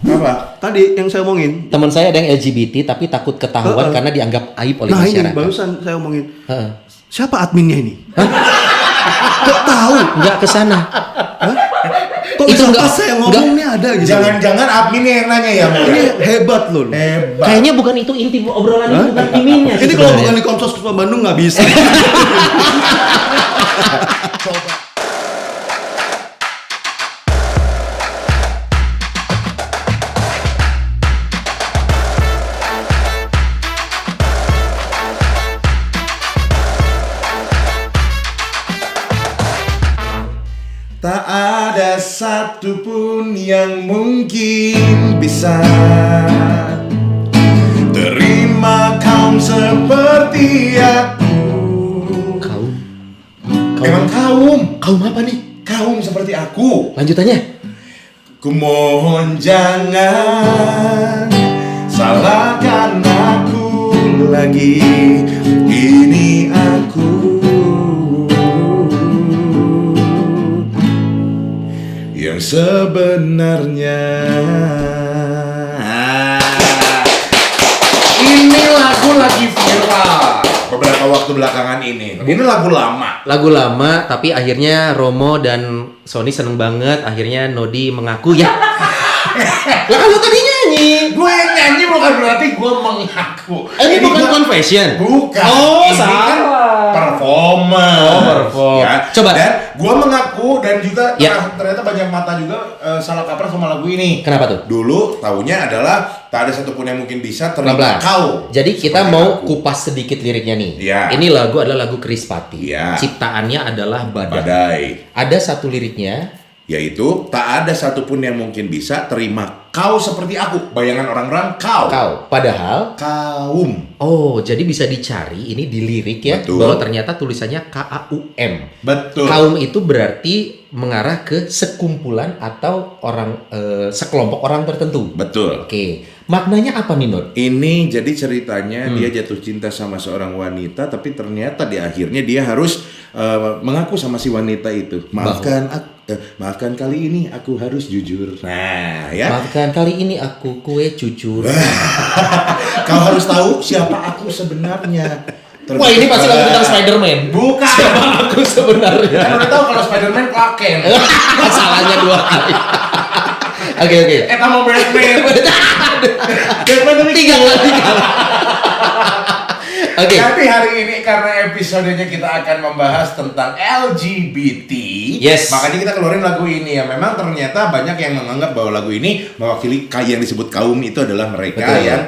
Apa? Tadi yang saya omongin. Teman saya ada yang LGBT tapi takut ketahuan karena dianggap aib oleh Nah masyarakat. ini barusan saya omongin. Heeh. Siapa adminnya ini? Kok tahu? Enggak ke sana. Kok Itu bisa enggak- pas saya ngomongnya ada gitu? Jangan-jangan adminnya yang nanya ya, Bro? Ini hebat loh. Hebat. Kayaknya bukan itu inti obrolan ini, bukan iminnya sih Ini kalau sebenarnya. bukan di Komsos Kota Bandung nggak bisa. Tak ada satupun yang mungkin bisa terima kaum seperti aku. Kaum. Emang kaum? Kaum apa nih? Kaum seperti aku. Lanjutannya. Kumohon jangan salahkan aku lagi. Ini aku yang sebenarnya. Ini lagu lagi viral beberapa waktu belakangan ini. Ini lagu lama. Lagu lama tapi akhirnya Romo dan Sony seneng banget. Akhirnya Nodi mengaku ya. Lah kan lu tadi nyanyi. Gue yang nyanyi bukan berarti gue mengaku. Ini bukan gua- confession. Bukan. Oh, Ini kan salah. performance. Oh, perform. Ya. Coba. Dan gue mengaku dan juga Ya. ternyata banyak mata juga salah kaprah sama lagu ini. Kenapa tuh? Dulu taunya adalah tak ada satupun yang mungkin bisa terima Pelan-pelan. kau. Jadi kita Seperti mau aku. kupas sedikit liriknya nih. Iya. Ini lagu adalah lagu Krispati. Iya. Ciptaannya adalah Badai. Badai. Ada satu liriknya. Yaitu tak ada satupun yang mungkin bisa terima kau seperti aku. Bayangan orang-orang kau. Padahal Kaum. oh, jadi bisa dicari ini di lirik ya. Betul. Bahwa ternyata tulisannya KAUM. Betul. Kaum itu berarti mengarah ke sekumpulan atau orang sekelompok orang tertentu. Betul. Oke. Maknanya apa nih, Nur? Ini jadi ceritanya dia jatuh cinta sama seorang wanita, tapi ternyata di akhirnya dia harus mengaku sama si wanita itu. Maafkan kali ini aku harus jujur. Nah, ya. Maafkan kali ini aku kue jujur. Kau harus tahu siapa aku sebenarnya. Wah, ini pasti lagu tentang Spider-Man. Bukan. Siapa aku sebenarnya? Kan udah tahu kalau Spider-Man Klaken. Salahnya 2 kali. Oke. Sama Batman. Batman tapi 3 kali. Oke. Tapi hari ini karena episodenya kita akan membahas tentang LGBT. Yes. Makanya kita keluarin lagu ini ya. Memang ternyata banyak yang menganggap bahwa lagu ini mewakili yang disebut kaum itu adalah mereka Betul. yang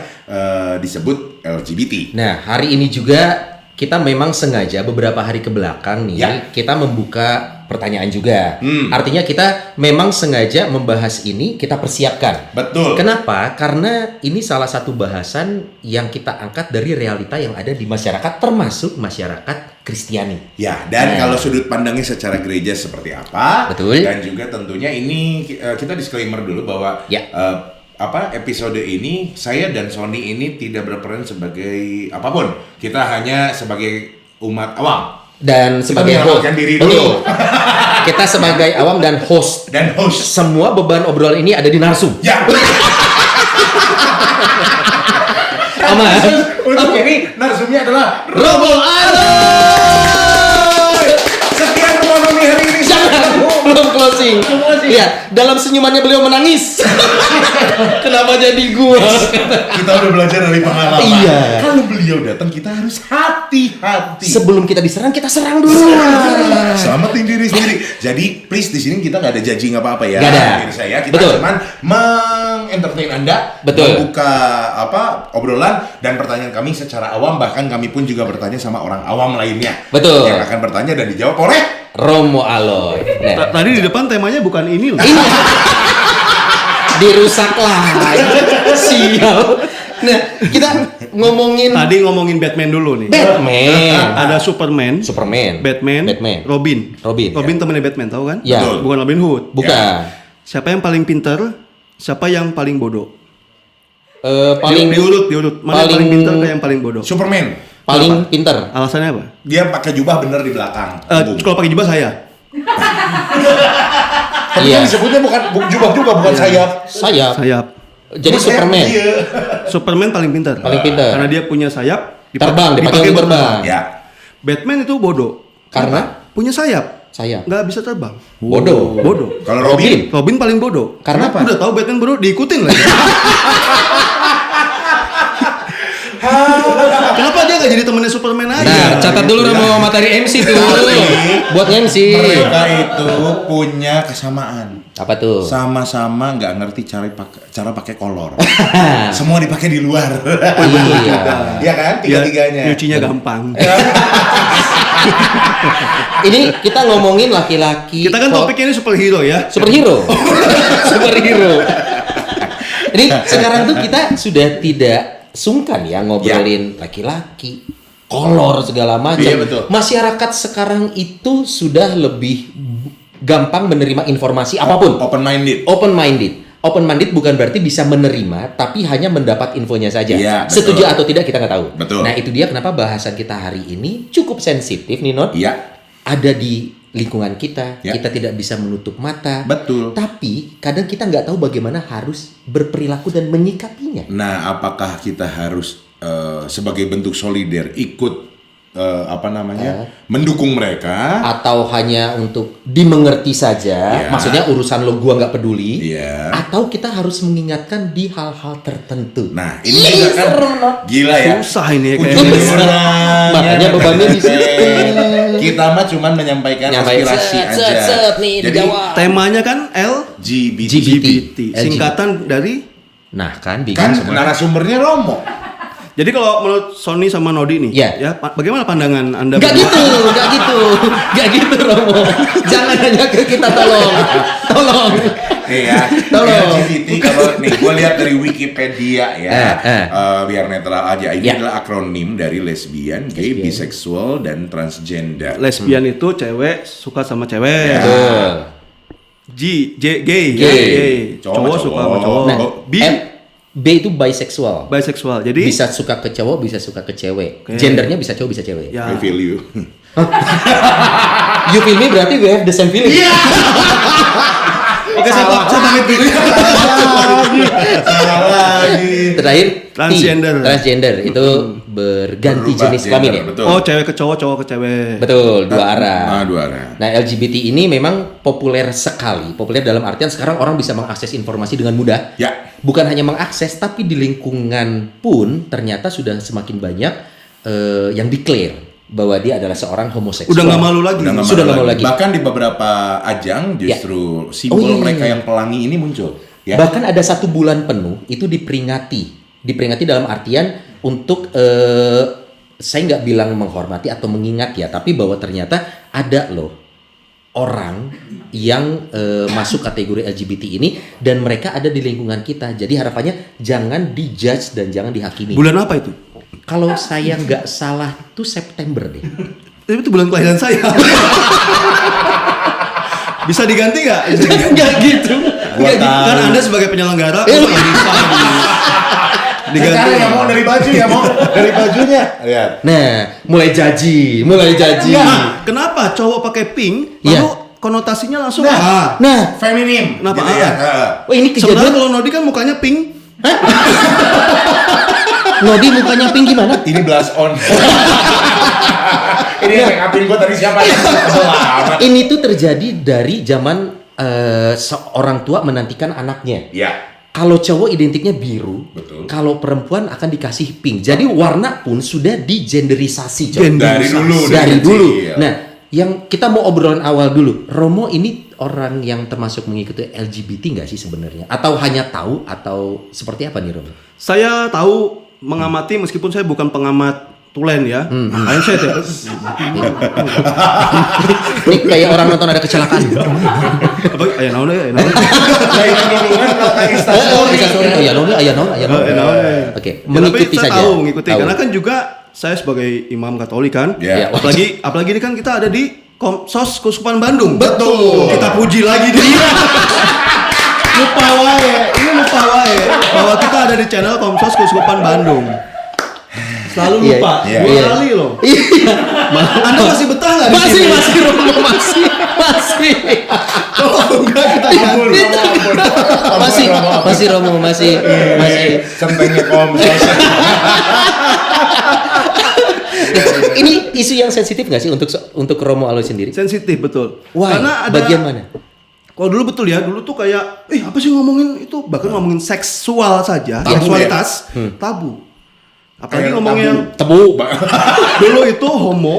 disebut LGBT. Nah, hari ini juga kita memang sengaja beberapa hari ke belakang nih Ya. kita membuka pertanyaan juga. Artinya kita memang sengaja membahas ini, kita persiapkan. Betul. Kenapa? Karena ini salah satu bahasan yang kita angkat dari realita yang ada di masyarakat, termasuk masyarakat Kristiani. Ya, dan Nah. kalau sudut pandangnya secara gereja seperti apa? Betul. Dan juga tentunya ini kita disclaimer dulu bahwa Ya. episode ini saya dan Sony ini tidak berperan sebagai apapun. Kita hanya sebagai umat awam Dan sebagai menyelamatkan diri dulu. Kita sebagai awam dan host. dan host. Semua beban obrolan ini ada di narsum. Ya. Aman. Untuk ini narsumnya adalah Robo Aloy. sekian Romonomi hari ini. Belum closing. Iya, dalam senyumannya beliau menangis. Kenapa jadi gua? Kita udah belajar dari pengalaman. Iya. Kalau beliau datang kita harus hati-hati. Sebelum kita diserang, kita serang dulu. Selamatin diri sendiri. Jadi please di sini kita nggak ada judging apa-apa ya. Nggak ada. Diri saya kita Betul. cuman mengentertain Anda, Betul. membuka obrolan dan pertanyaan kami secara awam, bahkan kami pun juga bertanya sama orang awam lainnya. Betul. Yang akan bertanya dan dijawab oleh Romo Aloy. Nah, Tadi di depan temanya bukan ini loh. dirusak lagi. Sial. Nah, kita ngomongin Tadi ngomongin Batman dulu nih. Batman. Ada Superman, Superman. Batman, Robin. Robin temennya Batman, tahu kan? Ya. Betul. Bukan Robin Hood. Bukan. Siapa yang paling pintar? Siapa yang paling bodoh? Paling diurut. Mana yang paling pintar ke yang paling bodoh? Superman. paling pinter. Alasannya apa? Dia pakai jubah bener di belakang. Kalau pakai jubah saya. Tapi Iya. kan disebutnya bukan jubah juga, bukan sayap. Sayap. Sayap. Jadi Superman. Superman paling pintar. Paling pintar. Karena dia punya sayap. Terbang, dipakai untuk terbang. Ya. Batman itu bodoh. Karena punya sayap. sayap. Nggak bisa terbang. Bodoh. Bodoh. Kalau Robin, Robin paling bodoh. Karena apa? Udah tahu Batman bodoh, diikutin lagi. Kenapa dia nggak jadi temennya Superman aja? Nah, catat dulu Romo materi MC tuh. Buat MC. mereka itu punya kesamaan. Apa tuh? Sama-sama nggak ngerti cara pakai kolor. Semua dipakai di luar. Iya. Iya kan? Tiga-tiganya. Nyucinya gampang. Ini kita ngomongin laki-laki. Kita kan topiknya ini superhero ya. Superhero. Superhero. Ini sekarang tuh kita sudah tidak sungkan ya ngobrolin laki-laki, kolor segala macam. Iya, betul. Masyarakat sekarang itu sudah lebih gampang menerima informasi apapun. Open minded. Open minded bukan berarti bisa menerima, tapi hanya mendapat infonya saja. Iya, Setuju betul. atau tidak kita nggak tahu. Betul. Nah itu dia kenapa bahasan kita hari ini cukup sensitif nih Not. Iya. Ada di lingkungan kita, Ya. kita tidak bisa menutup mata. Betul. Tapi kadang kita nggak tahu bagaimana harus berperilaku dan menyikapinya. Nah, apakah kita harus sebagai bentuk solider ikut mendukung mereka? Atau hanya untuk dimengerti saja, Ya. maksudnya urusan lo gua nggak peduli. Iya. Atau kita harus mengingatkan di hal-hal tertentu. Nah, ini juga kan gila ya. Susah ini ya Ujung-ujungnya Makanya bebannya di situ. Kita mah cuma menyampaikan aspirasi aja. nih Jadi dijawab. Temanya kan LGBT. LGBT. Singkatan dari. Nah kan kan bingung semua. narasumbernya Romo. Jadi kalau menurut Sony sama Nodi nih, Ya. bagaimana pandangan Anda? Gak berdua? gak gitu Romo. Jangan hanya ke kita tolong. Nih ya, Tolong. LGBT kalau nih gue lihat dari Wikipedia ya, biar netral aja. Ini Ya. adalah akronim dari lesbian, gay, Lesbian. biseksual, dan transgender. Lesbian itu cewek suka sama cewek. Ya. Betul. Gay. Cowok suka sama cowok. Nah, B B itu bisexual. bisexual. Jadi Bisa suka ke cowok, bisa suka ke cewek. Oke. Gendernya bisa cowok, bisa cewek. ya. I feel you. You feel me berarti we have the same feeling. Oke, saya pamit dulu. Salah lagi. Terakhir T, Transgender. Transgender itu berganti Berubah jenis kelamin ya. gender, betul. Oh, cewek ke cowok, cowok ke cewek. Betul, dua arah. Dua arah. Nah, LGBT ini memang populer sekali. Populer dalam artian sekarang orang bisa mengakses informasi dengan mudah. Ya. Bukan hanya mengakses, tapi di lingkungan pun ternyata sudah semakin banyak yang declare bahwa dia adalah seorang homoseksual. Udah nggak malu lagi. Sudah nggak mau lagi. Bahkan di beberapa ajang justru simbol Oh, iya, iya, mereka iya. yang pelangi ini muncul. Ya. Bahkan ada 1 bulan penuh itu diperingati dalam artian untuk saya nggak bilang menghormati atau mengingat ya, tapi bahwa ternyata ada loh orang yang masuk kategori LGBT ini dan mereka ada di lingkungan kita. Jadi harapannya jangan dijudge dan jangan dihakimi. Bulan apa itu? Kalau saya nggak salah itu September deh. Tapi itu bulan kelahiran saya. Bisa diganti nggak? Bisa diganti. Nggak gitu. Gua tahu. Kan Anda sebagai penyelenggara kok nggak bisa diganti. Sekarang ya mau dari baju ya mau dari bajunya. Lihat. Nah, mulai jaji. Nah, kenapa cowok pakai pink lalu konotasinya langsung Nah. Nah, Feminim. Kenapa? Gitu ya. oh ini Sebenarnya kejadian kalau Nodi kan mukanya pink. Nodi mukanya pink gimana? Ini blush on. Ini yang make upin gue tadi siapa ya? Selamat. Ini tuh terjadi dari zaman seorang tua menantikan anaknya. Ya. Kalau cowok identiknya biru, Betul. kalau perempuan akan dikasih pink. Jadi warna pun sudah digenderisasi, cowok. Dari dulu. Dari kecil. dulu. Nah, yang kita mau obrolan awal dulu. Romo ini orang yang termasuk mengikuti LGBT nggak sih sebenarnya? Atau hanya tahu atau seperti apa nih Romo? Saya tahu mengamati meskipun saya bukan pengamat tulen ya. Makanya saya tidak. Ini kayak orang nonton ada kecelakaan. Apa? Ayah naon deh, ayah naon. Kayak dulu kan kalau kayak Instastory. Ayah naon. Ayah naon deh. Oke, Ya, mengikuti tapi saya saja. tahu mengikuti Tahu. karena kan juga saya sebagai imam Katolik kan. Ya. Apalagi ini kan kita ada di Komsos Keuskupan Bandung. Betul. Kita puji lagi dia. lupa wae bahwa kita ada di channel Komsos Keuskupan Bandung. Selalu Iya, lupa. iya. 2 Iya. kali loh. Iya. Anda masih betah nggak di Masih sini? Romo masih. Oh enggak kita ganti. Masih Romo masih. Centengnya komsos. Ini isu yang sensitif nggak sih untuk Romo Aloy sendiri? Sensitif betul. Why? Karena ada Bagian mana? Kalau dulu betul ya, dulu tuh kayak, apa sih ngomongin itu? Bahkan ngomongin seksual saja, Tabu seksualitas, tabu. Apalagi Kayak ngomongin Tebu. dulu itu homo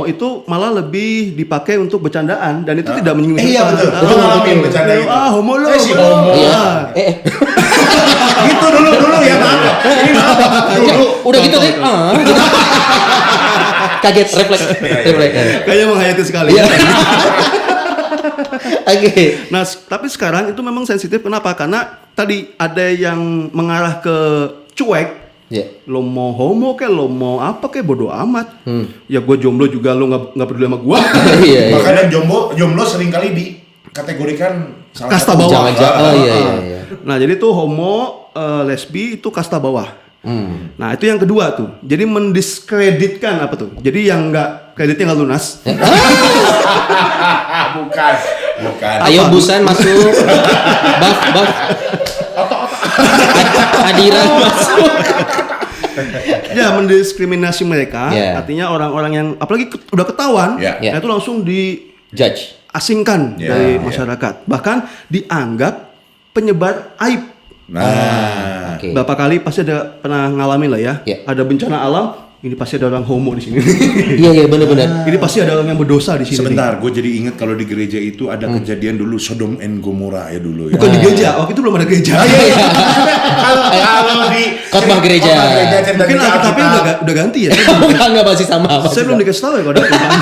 itu malah lebih dipakai untuk bercandaan dan itu tidak menyinggung Iya siapa. betul. Gue ngalamin bercanda itu. Homo lo. Si homo lo. homo. Iya. Ah. Gitu dulu ya maaf. Ini maaf. Dulu. Udah gitu deh. Gitu. Kaget refleks. Kayaknya menghayati sekali. Iya. Oke. Nah, tapi sekarang itu memang sensitif. Kenapa? Karena tadi ada yang mengarah ke cuek. Ya. Lo mau homo kayak lo mau apa kayak bodo amat. Ya gue jomblo juga lo nggak peduli sama gue. Iya. Makanya jomblo seringkali dikategorikan salah Kasta satu. bawah. Jangan-jangan. Oh iya. Nah jadi tuh homo, lesbi itu kasta bawah. Nah itu yang kedua tuh. Jadi mendiskreditkan apa tuh? Jadi yang nggak kreditnya nggak lunas. Bukan. Ayo Busan masuk. Baf. Hadiran masuk. Ya mendiskriminasi mereka. Yeah. Artinya orang-orang yang apalagi udah ketahuan, Yeah. nah itu langsung Judge. diasingkan Yeah, dari yeah. masyarakat. Bahkan dianggap penyebar aib. Nah. Oke. Berapa kali pasti ada pernah ngalamin lah ya. Yeah. Ada bencana alam, ini pasti ada orang homo di sini. Iya benar-benar. Ini pasti ada orang yang berdosa di sini. Sebentar, gue jadi ingat kalau di gereja itu ada kejadian dulu Sodom and Gomora ya dulu ya. Bukan di gereja, waktu itu belum ada gereja. Kalau di Khotbah gereja. cerita Mungkin Alkitabnya udah ganti ya. Enggak masih sama. Saya belum dikasih tahu ya kalau ada perubahan.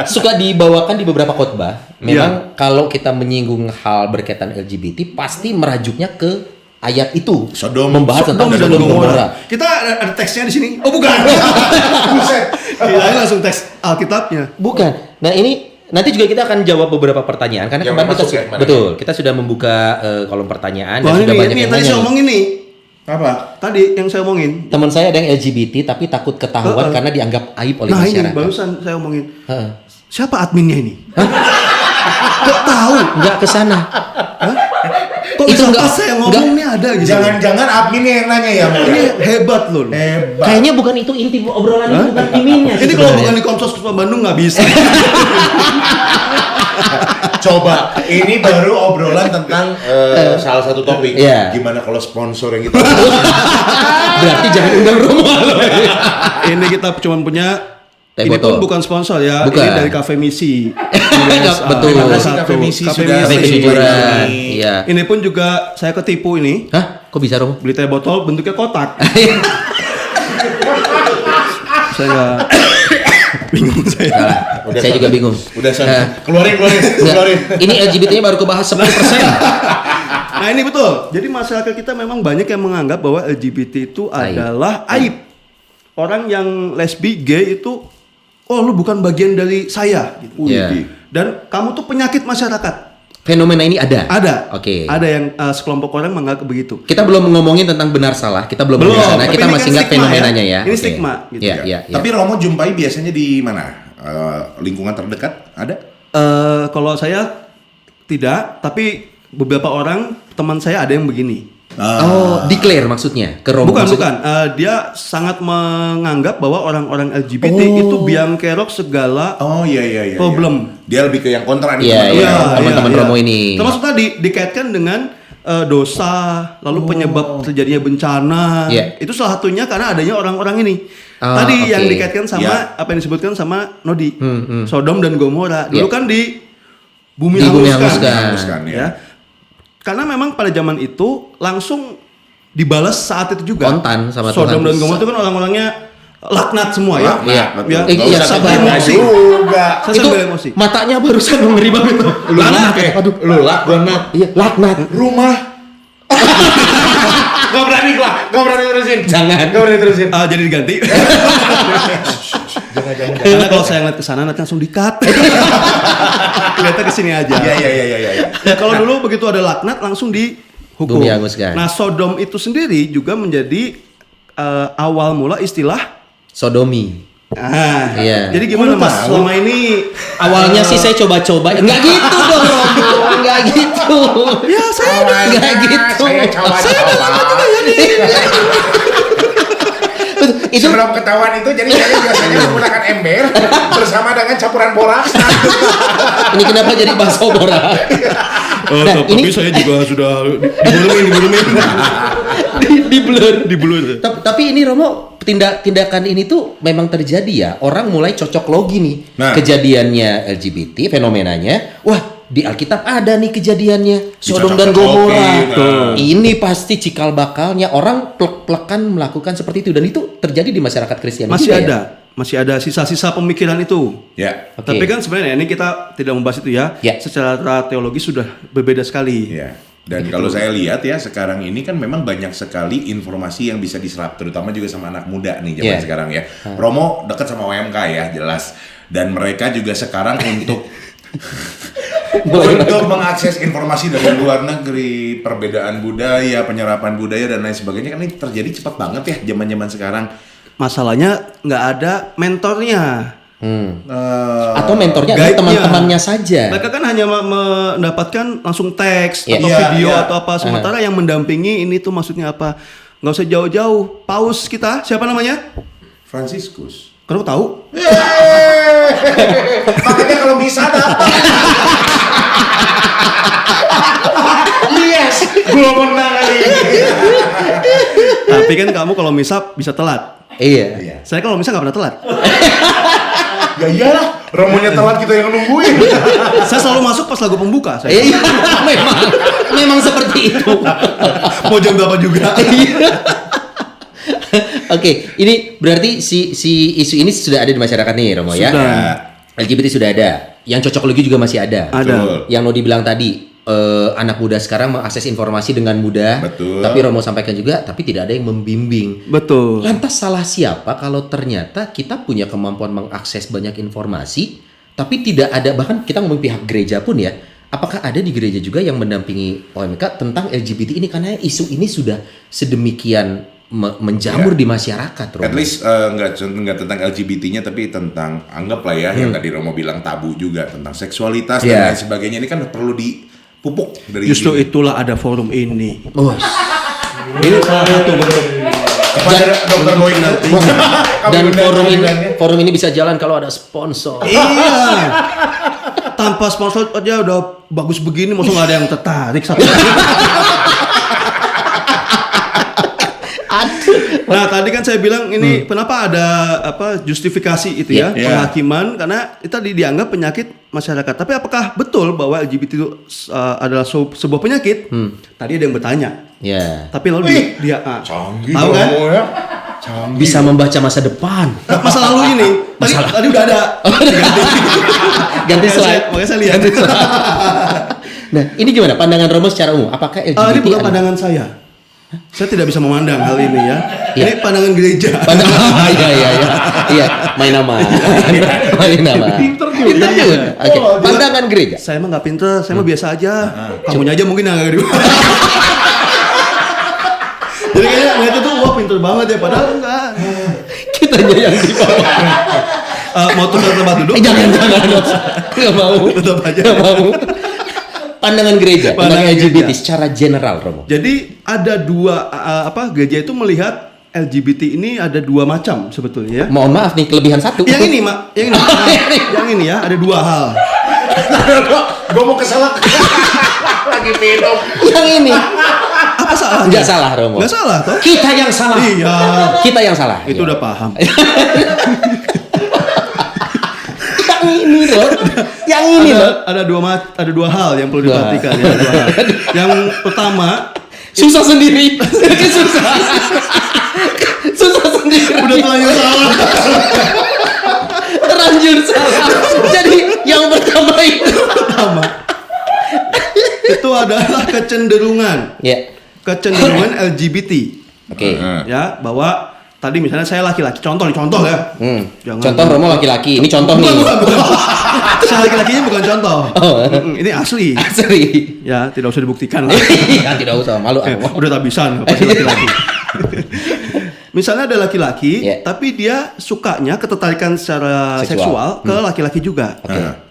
Suka dibawakan di beberapa khotbah. Memang kalau kita menyinggung hal berkaitan LGBT pasti merajuknya ke ayat itu. Membahas tentang Sodom dan Gomora. Kita ada teksnya di sini. Oh bukan. Buset. Kirain langsung teks Alkitabnya. Bukan. Nah ini nanti juga kita akan jawab beberapa pertanyaan karena Yang kemarin kita masuk ya, kemarin. betul kita sudah membuka kolom pertanyaan Wah dan sudah banyak ini yang tadi nanya. saya omongin nih. Apa? Tadi yang saya omongin. Teman saya ada yang LGBT tapi takut ketahuan karena dianggap aib oleh Nah ini masyarakat. barusan saya omongin. Heeh. Siapa adminnya ini? Kok tahu? Enggak ke sana. Kok Itu bisa enggak- pas saya ngomong nih ada gitu? Jangan-jangan adminnya yang nanya ya. Ini hebat loh. Hebat. Kayaknya bukan itu inti obrolan ini, bukan intinya. Ini kalau bukan di Komsos Puspa Bandung nggak bisa. Coba, ini baru obrolan tentang salah satu topik. Iya. Gimana kalau sponsor yang kita Berarti jangan undang Romo Aloy. Ini kita cuma punya. Teh Ini botol. pun bukan sponsor ya. Bukan. Ini dari Cafe Misi. Betul. Terima kasih Cafe Misi sudah Cafe kejujuran. Iya. Ini pun juga saya ketipu ini. Hah? Kok bisa Romo? Beli teh botol bentuknya kotak. Saya nggak bingung saya. Saya juga bingung. Udah Nah, keluarin. Nggak, ini LGBT-nya baru kebahas 10%. Nah ini betul. Jadi masyarakat kita memang banyak yang menganggap bahwa LGBT itu Aib. adalah aib. Orang yang lesbi, gay itu, oh lu bukan bagian dari saya. Gitu. Iya. Dan kamu tuh penyakit masyarakat. Fenomena ini ada. Ada. Oke. Ada yang sekelompok orang menganggap begitu. Kita belum ngomongin tentang benar salah. Kita belum Belum, ke sana. tapi Kita ini masih kan ingat stigma fenomenanya ya. ya. Ini Oke. stigma, gitu Iya, ya. iya. Tapi Romo jumpai biasanya di mana? Lingkungan terdekat ada? Kalau saya tidak, tapi beberapa orang teman saya ada yang begini. Oh, declare maksudnya ke Romo. Bukan, maksudnya? bukan. Dia sangat menganggap bahwa orang-orang LGBT itu biang kerok segala Oh iya. problem. Dia lebih ke yang kontra nih. Iya, teman-teman. iya. Teman-teman Romo ini. Termasuk tadi dikaitkan dengan dosa, lalu penyebab terjadinya bencana. Iya. Itu salah satunya karena adanya orang-orang ini. Oh, tadi yang oke. dikaitkan sama Iya. apa yang disebutkan sama Nodi, Sodom dan Gomora. Dulu Iya. kan di bumi Di bumi hanguskan. hanguskan, ya. Ya. Karena memang pada zaman itu langsung dibalas saat itu juga. Kontan sama Sodom Tuhan. dan Gomora itu kan orang-orangnya laknat semua ya. Iya. Betul. Ya, Nggak iya, usah sabar. emosi juga. Saya Itu sambil emosi. matanya barusan ngeri banget tuh. Laknat ya? Aduh. Lu laknat. Iya, laknat. Rumah. Gak berani terusin. Jangan. Gak berani terusin. Jadi diganti. Jangan. Karena kalau saya ngeliat ke sana nanti langsung di-cut. Kelihatan ke sini aja. Iya. Ya kalau dulu begitu ada laknat langsung dihukum. Bumi hanguskan. Nah, Sodom itu sendiri juga menjadi awal mula istilah. Sodomi. Iya. Jadi gimana Mas? Selama ini Awalnya sih saya coba-coba, enggak gitu dong, Romo, enggak gitu. ya saya Enggak gitu. Saya Itu sebelum ketahuan itu, jadi saya biasanya menggunakan ember bersama dengan campuran borax. ini kenapa jadi bakso borak? Nah, tapi saya juga sudah dibulumin. di blur. Tapi ini Romo, tindakan ini tuh memang terjadi ya. Orang mulai cocok logi nih. Nah. Kejadiannya LGBT, fenomenanya. Wah, di Alkitab ada nih kejadiannya. Sodom dan Dicocok-cocokin. Gomora. Ini pasti cikal bakalnya. Orang plek-plekan melakukan seperti itu. Dan itu terjadi di masyarakat Kristen juga ya? Masih ada sisa-sisa pemikiran itu. Ya. Oke. Tapi kan sebenarnya ini kita tidak membahas itu ya. Ya. Secara teologi sudah berbeda sekali. Ya. Dan kalau saya lihat ya sekarang ini kan memang banyak sekali informasi yang bisa diserap, terutama juga sama anak muda nih zaman Yeah. sekarang ya. Romo dekat sama OMK ya jelas. Dan mereka juga sekarang untuk mengakses informasi dari luar negeri, perbedaan budaya, penyerapan budaya dan lain sebagainya kan ini terjadi cepat banget ya zaman-zaman sekarang. Masalahnya nggak ada mentornya. Atau mentornya adalah Guide-nya. teman-temannya saja. Mereka kan hanya mendapatkan langsung teks Iya. atau Iya, video iya. atau apa. Sementara yang mendampingi ini tuh maksudnya apa? Nggak usah jauh-jauh. Paus kita siapa namanya? Franciscus. Kamu tahu? Makanya kalau bisa dapat. Yes, gua menang kali ini. Tapi kan kamu kalau misa bisa telat. Iya. Saya kalau misa nggak pernah telat. Ya iyalah, romonya telat kita yang nungguin. Saya selalu masuk pas lagu pembuka. Saya. Iya, memang seperti itu. Mau jam berapa juga. Oke, ini berarti si isu ini sudah ada di masyarakat nih, Romo ya. Sudah. LGBT sudah ada. Yang cocok logi juga masih ada. Ada. Yang Nodi bilang tadi, anak muda sekarang mengakses informasi dengan mudah. Betul. Tapi Romo sampaikan juga, tapi tidak ada yang membimbing. Betul. Lantas salah siapa kalau ternyata kita punya kemampuan mengakses banyak informasi, tapi tidak ada, bahkan kita ngomong pihak gereja pun ya, apakah ada di gereja juga yang mendampingi OMK tentang LGBT ini? Karena isu ini sudah sedemikian menjamur di masyarakat, Romo. At least nggak tentang LGBT-nya tapi tentang anggaplah ya yang tadi Romo bilang tabu juga tentang seksualitas Yeah. dan lain sebagainya ini kan perlu dipupuk dari Justru dini. itulah ada forum ini. Oh, Ini salah satu bentuk. Kepada Dr. Boy dan forum ini bisa jalan kalau ada sponsor. Iya. Tanpa sponsor aja udah bagus begini, maksudnya nggak ada yang tertarik satu. Nah tadi kan saya bilang ini kenapa ada justifikasi itu ya Yeah. penghakiman karena itu dianggap penyakit masyarakat. Tapi apakah betul bahwa LGBT itu adalah sebuah penyakit? Tadi ada yang bertanya. Ya. Tapi lalu dia Canggih tahu kan? Romo ya. Canggih. Bisa membaca masa depan. Masa lalu ini tadi udah ada. Ganti slide. Makanya saya lihat. Nah, ini gimana pandangan Romo secara umum? Apakah LGBT Ini bukan adalah- pandangan saya. Saya tidak bisa memandang hal ini ya. Iya. Ini pandangan gereja. Iya, main nama. Main nama. Pinter juga. Pinter juga. Oke, pandangan gereja. Saya mah nggak pinter, saya mah biasa aja. Kamunya aja mungkin yang agak Jadi kayaknya ngeliatnya tuh wah pinter banget ya, padahal enggak. Kitanya yang di bawah. Mau tukar tempat duduk? Jangan. Nggak mau. Tetap aja. Nggak mau. Pandangan gereja tentang Pandangan LGBT gereja. secara general, Romo. Jadi ada dua gereja itu melihat LGBT ini ada dua macam sebetulnya ya. Mohon maaf nih, kelebihan satu. Yang ini, Mak. Yang ini ya, ada dua hal. Gue mau keselak. Lagi minum. Yang ini. Apa salahnya? Nggak salah, Romo. Nggak salah toh? Kita yang salah. Iya. Kita yang salah. Itu Iya. udah paham. Yang ini loh. Yang ini loh. Ada dua hal yang perlu diperhatikan ya. Dua hal. Yang pertama, Susah sendiri. Susah sendiri. udah terlanjur salah. Terlanjur salah. Jadi yang pertama Itu adalah kecenderungan Ya. LGBT. Oke. Ya, bahwa tadi misalnya saya laki-laki, contoh ya. Jangan- Contoh Romo laki-laki. Ini contoh nih. Bukan. Saya laki-lakinya bukan contoh. Ini asli. Asli. Ya, tidak usah dibuktikan lah. Ya, tidak usah malu aku. Udah tabisan pasti laki-laki. Misalnya ada laki-laki, Yeah. tapi dia sukanya ketertarikan secara seksual ke laki-laki juga.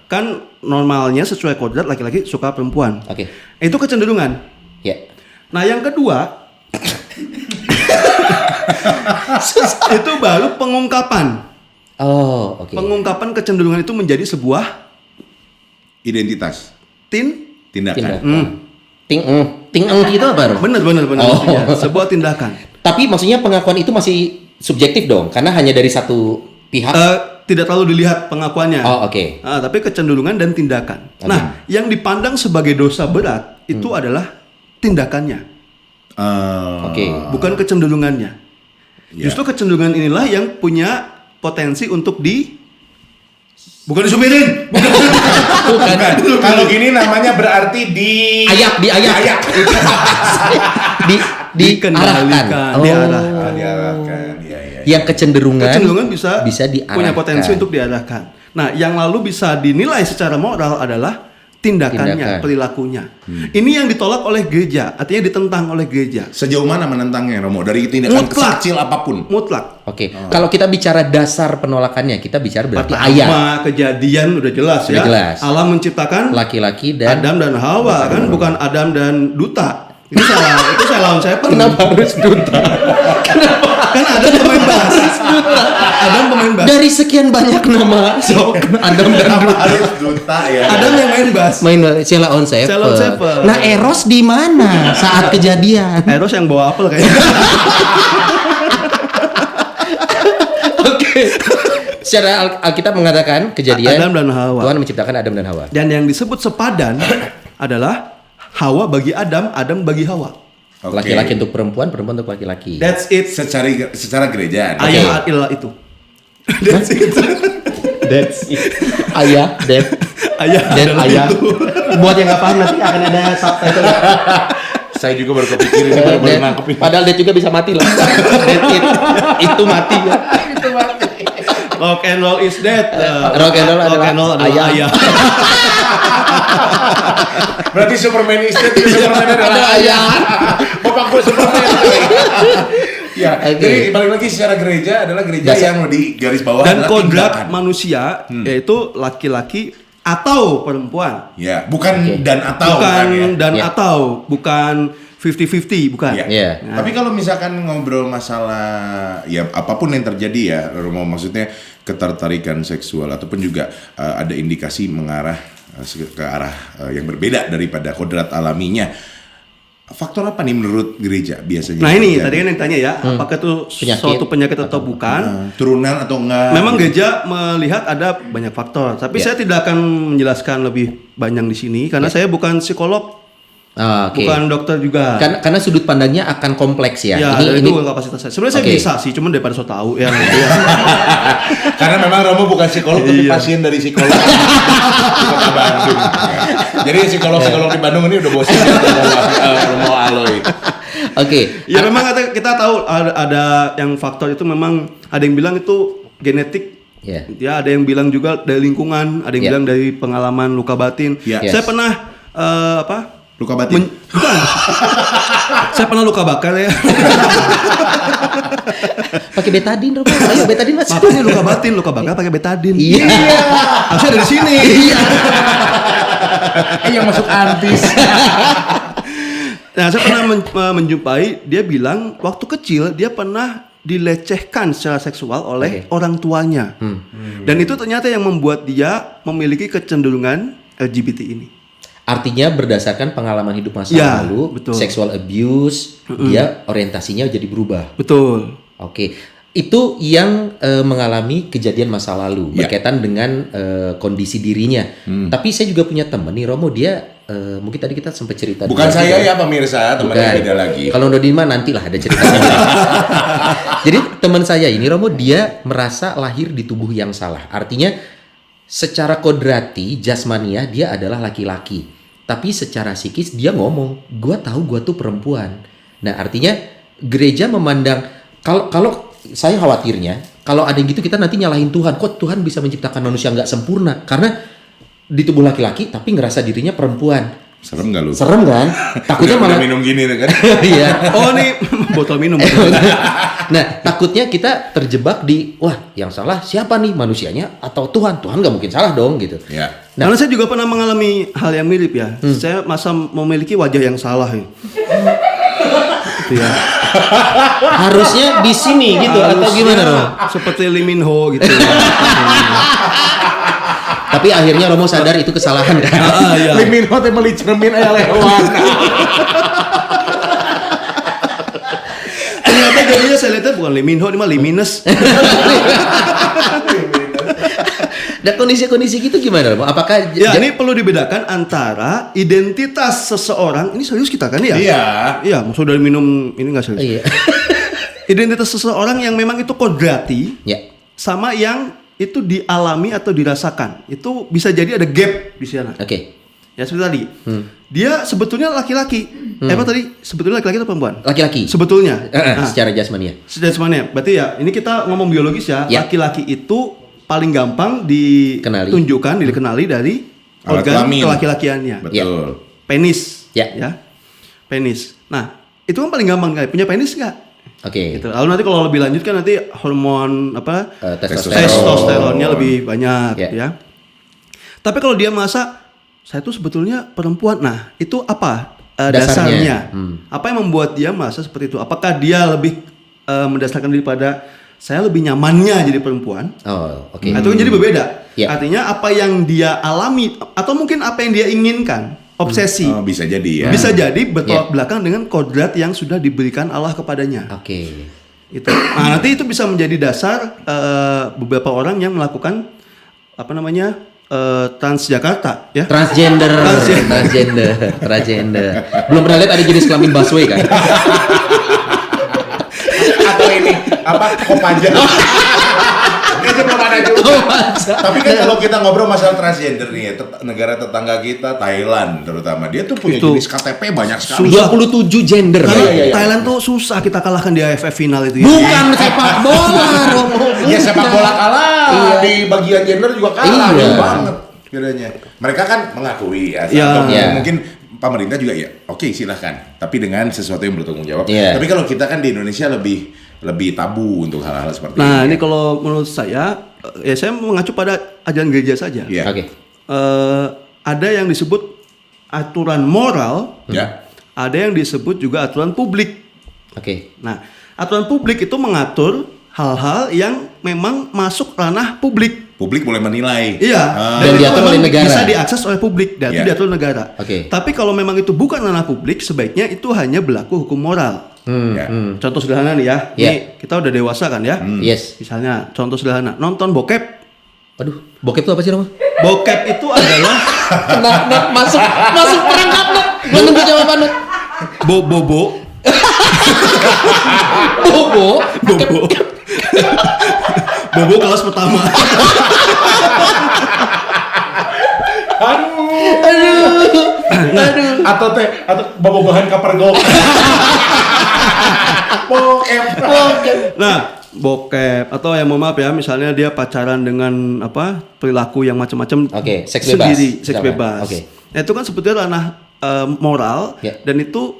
Kan normalnya sesuai kodrat laki-laki suka perempuan. Oke. Itu kecenderungan. Ya. Nah yang kedua itu baru pengungkapan. Oh, oke. Pengungkapan kecenderungan itu menjadi sebuah Identitas, Tindakan. tindakan. Ting itu apa, Rom? benar. Oh. Ya, sebuah tindakan. Tapi maksudnya pengakuan itu masih subjektif dong, karena hanya dari satu pihak. Tidak terlalu dilihat pengakuannya. Oh, oke. Tapi kecenderungan dan tindakan. Oke. Nah, yang dipandang sebagai dosa berat itu adalah tindakannya, Oke. bukan kecenderungannya. Ya. Justru kecenderungan inilah yang punya potensi untuk bukan disupirin. Bukan. Kalau gini namanya berarti Ayak. Dikendalikan, diarahkan. diarahkan. diarahkan. Ya. Yang kecenderungan bisa diarahkan. punya potensi untuk diarahkan. Nah, yang lalu bisa dinilai secara moral adalah tindakannya, Tindakan. perilakunya. Ini yang ditolak oleh gereja, artinya ditentang oleh gereja. Sejauh mana menentangnya, Romo? Dari tindakan Mutlak. kecil apapun. Mutlak. Oke. Kalau kita bicara dasar penolakannya, kita bicara berarti ayat. Pertama, kejadian udah jelas Sudah ya. jelas. Allah menciptakan Laki-laki dan Adam dan Hawa kan, bukan Adam dan Duta. Itu saya lawan saya kenapa harus duta? Kan Adam pemain bass. Adam pemain bass. Dari sekian banyak nama Adam dan Duta. Harus duta ya. Adam yang main bass. Main Sheila on Seven. Sheila on Seven. Nah, Eros di mana saat kejadian? Eros yang bawa apel kayaknya. Oke. Secara Alkitab mengatakan kejadian Adam dan Hawa. Tuhan menciptakan Adam dan Hawa. Dan yang disebut sepadan adalah Hawa bagi Adam, Adam bagi Hawa. Oke. Laki-laki untuk perempuan, perempuan untuk laki-laki. That's it. secara gereja. Ayat ilah itu. That's it. That's it. Ayah, Dad, Ayat dan adalah ayah. itu. Buat yang nggak paham nanti akan ada subtitle. Saya juga baru kepikir ini baru nangkep ini. Padahal Dad juga bisa mati loh. That's it. Itu mati ya. Rock and roll is dead. Rock and roll adalah ayah. ayah. Berarti Superman is dead, Superman adalah ayah. Bapak gue Superman. Ya, Oke. jadi balik lagi secara gereja adalah gereja Dasar. yang di garis bawah Dan adalah kodrat tindakan. manusia yaitu laki-laki atau perempuan. Ya, bukan Oke. dan atau Bukan kan ya. dan Ya. atau, bukan 50-50, bukan. Ya. Iya. Tapi kalau misalkan ngobrol masalah ya apapun yang terjadi ya, Romo, maksudnya ketertarikan seksual ataupun juga ada indikasi mengarah ke arah yang berbeda daripada kodrat alaminya. Faktor apa nih menurut gereja biasanya? Nah ini terjadi? tadi kan yang tanya ya, apakah itu Penyakit. suatu penyakit atau bukan? Turunan atau enggak? Memang gereja melihat ada banyak faktor, tapi Ya. saya tidak akan menjelaskan lebih banyak di sini karena saya bukan psikolog, Oke. bukan dokter juga. Karena sudut pandangnya akan kompleks ya. Ya, ini itu kapasitas saya. Sebenarnya saya Oke. bisa sih, cuman daripada so tahu ya. Karena memang Romo bukan psikolog tapi Iya. pasien dari psikolog di Kota Bandung. Jadi psikolog-psikolog di Bandung ini udah bosan Romo Aloy. Oke. Ya memang kita tahu ada yang faktor itu memang ada yang bilang itu genetik. Ya. Ya, ada yang bilang juga dari lingkungan, ada yang Ya. bilang dari pengalaman luka batin. Ya. Saya Yes. pernah Luka batin. bukan. Saya pernah luka bakar ya. Pakai betadin, Romo. Ayo betadin Mas. Makanya luka bakar pakai betadin. Iya. Harusnya dari sini. Yang masuk antis. Nah, saya pernah menjumpai dia bilang waktu kecil dia pernah dilecehkan secara seksual oleh orang tuanya. Dan itu ternyata yang membuat dia memiliki kecenderungan LGBT ini. Artinya berdasarkan pengalaman hidup masa Ya, lalu, betul. sexual abuse, dia orientasinya jadi berubah. Betul. Oke, itu yang mengalami kejadian masa lalu Ya. berkaitan dengan kondisi dirinya. Tapi saya juga punya temen nih Romo, dia mungkin tadi kita sempat cerita. Bukan dulu saya juga. ya pemirsa, teman Bukan. beda lagi. Kalau Nodima nantilah ada ceritanya. Jadi teman saya ini Romo, dia merasa lahir di tubuh yang salah. Artinya secara kodrati jasmania dia adalah laki-laki. Tapi secara psikis dia ngomong, gua tahu gua tuh perempuan. Nah, artinya gereja memandang kalau saya khawatirnya kalau ada yang gitu kita nanti nyalahin Tuhan. Kok Tuhan bisa menciptakan manusia nggak sempurna? Karena di tubuh laki-laki tapi ngerasa dirinya perempuan. Serem nggak lu? Serem kan? Takutnya Udah malah minum gini kan? iya. Oh nih botol minum. Nah, takutnya kita terjebak di wah, yang salah siapa nih, manusianya atau Tuhan? Tuhan nggak mungkin salah dong gitu. Ya. Nah, Karena saya juga pernah mengalami hal yang mirip ya. Saya masa memiliki wajah yang salah ya. Gitu ya. harusnya di sini gitu atau gimana, Romo? Seperti Lee Min Ho gitu. Tapi akhirnya Romo sadar itu kesalahan kan? Iya. Limin hote meli cermin aya lewan. Ternyata jadinya saya lihatnya bukan Lee Min Ho, ini mah Lee Minus. Dan kondisi-kondisi gitu gimana, Romo? Apakah Ya, ini perlu dibedakan antara identitas seseorang. Ini serius kita kan ya? Iya. Iya, maksud dari minum ini nggak serius. Iya. Identitas seseorang yang memang itu kodrati Ya. sama yang itu dialami atau dirasakan. Itu bisa jadi ada gap di sana. Oke. Ya seperti tadi. Dia sebetulnya laki-laki. Apa tadi? Sebetulnya laki-laki atau perempuan? Laki-laki. Sebetulnya. Nah, Secara jasmania. sebenarnya. Berarti ya, ini kita ngomong biologis ya. Ya. Laki-laki itu paling gampang Kenali. ditunjukkan, dikenali dari Alat organ kelamin. kelaki-lakiannya. Betul. Penis. Ya. Penis. Nah, itu kan paling gampang kan. Punya penis nggak? Oke. Gitu. Lalu nanti kalau lebih lanjut kan nanti hormon apa? Testosteron. Testosteronnya lebih banyak Ya. ya. Tapi kalau dia merasa saya tuh sebetulnya perempuan, nah itu apa Dasarnya. dasarnya? Apa yang membuat dia merasa seperti itu? Apakah dia lebih mendasarkan daripada saya lebih nyamannya jadi perempuan? Oh, oke. Itu kan jadi berbeda. Ya. Artinya apa yang dia alami atau mungkin apa yang dia inginkan, obsesi. Oh, bisa jadi ya. Bisa jadi bertolak Ya. belakang dengan kodrat yang sudah diberikan Allah kepadanya. Oke. Itu. Nah, nanti itu bisa menjadi dasar beberapa orang yang melakukan apa namanya Transjakarta, ya. Transgender. Belum pernah lihat ada jenis kelamin busway kan? Atau ini apa? Kopaja. Itu belum ada juga. Tapi kan kalau kita ngobrol masalah transgender nih, negara tetangga kita Thailand terutama, dia tuh punya Itu. jenis KTP banyak sekali. 27 gender. Karena Iya. Thailand tuh susah kita kalahkan di AFF final itu ya. Bukan sepak bola, Romo. Ya sepak bola kalah, Iya. di bagian gender juga kalah, Iya. jauh banget bedanya. Mereka kan mengakui ya, Iya. atau Iya. mungkin pemerintah juga ya, oke silahkan, tapi dengan sesuatu yang bertanggung jawab. Iya. Tapi kalau kita kan di Indonesia lebih tabu untuk hal-hal seperti Nah, ini. ini kalau menurut saya ya saya mengacu pada ajaran gereja saja. Iya. Oke. Ada yang disebut aturan moral, Ya. ada yang disebut juga aturan publik. Oke. Nah, aturan publik itu mengatur hal-hal yang memang masuk ranah publik. Publik boleh menilai. Iya. Dan itu diatur oleh memang negara. Bisa diakses oleh publik, dan itu Iya. diatur negara. Oke. Tapi kalau memang itu bukan ranah publik, sebaiknya itu hanya berlaku hukum moral. Ya. Contoh sederhana nih ya. Iya. Ini kita udah dewasa kan ya. Yes. Misalnya contoh sederhana, nonton bokep. Aduh, bokep itu apa sih, Romo? Bokep itu adalah masuk perangkap, Nat. Gua nunggu jawaban, Nat. bobo. Bobo. Bobo. Bobo kelas pertama. Atau bobogohan kapergok. Nah, bokep atau yang mohon maaf ya, misalnya dia pacaran dengan apa perilaku yang macam-macam. Oke, seks bebas. Sendiri, seks Misalkan. bebas. Oke. Nah, itu kan sebetulnya ranah moral Ya. dan itu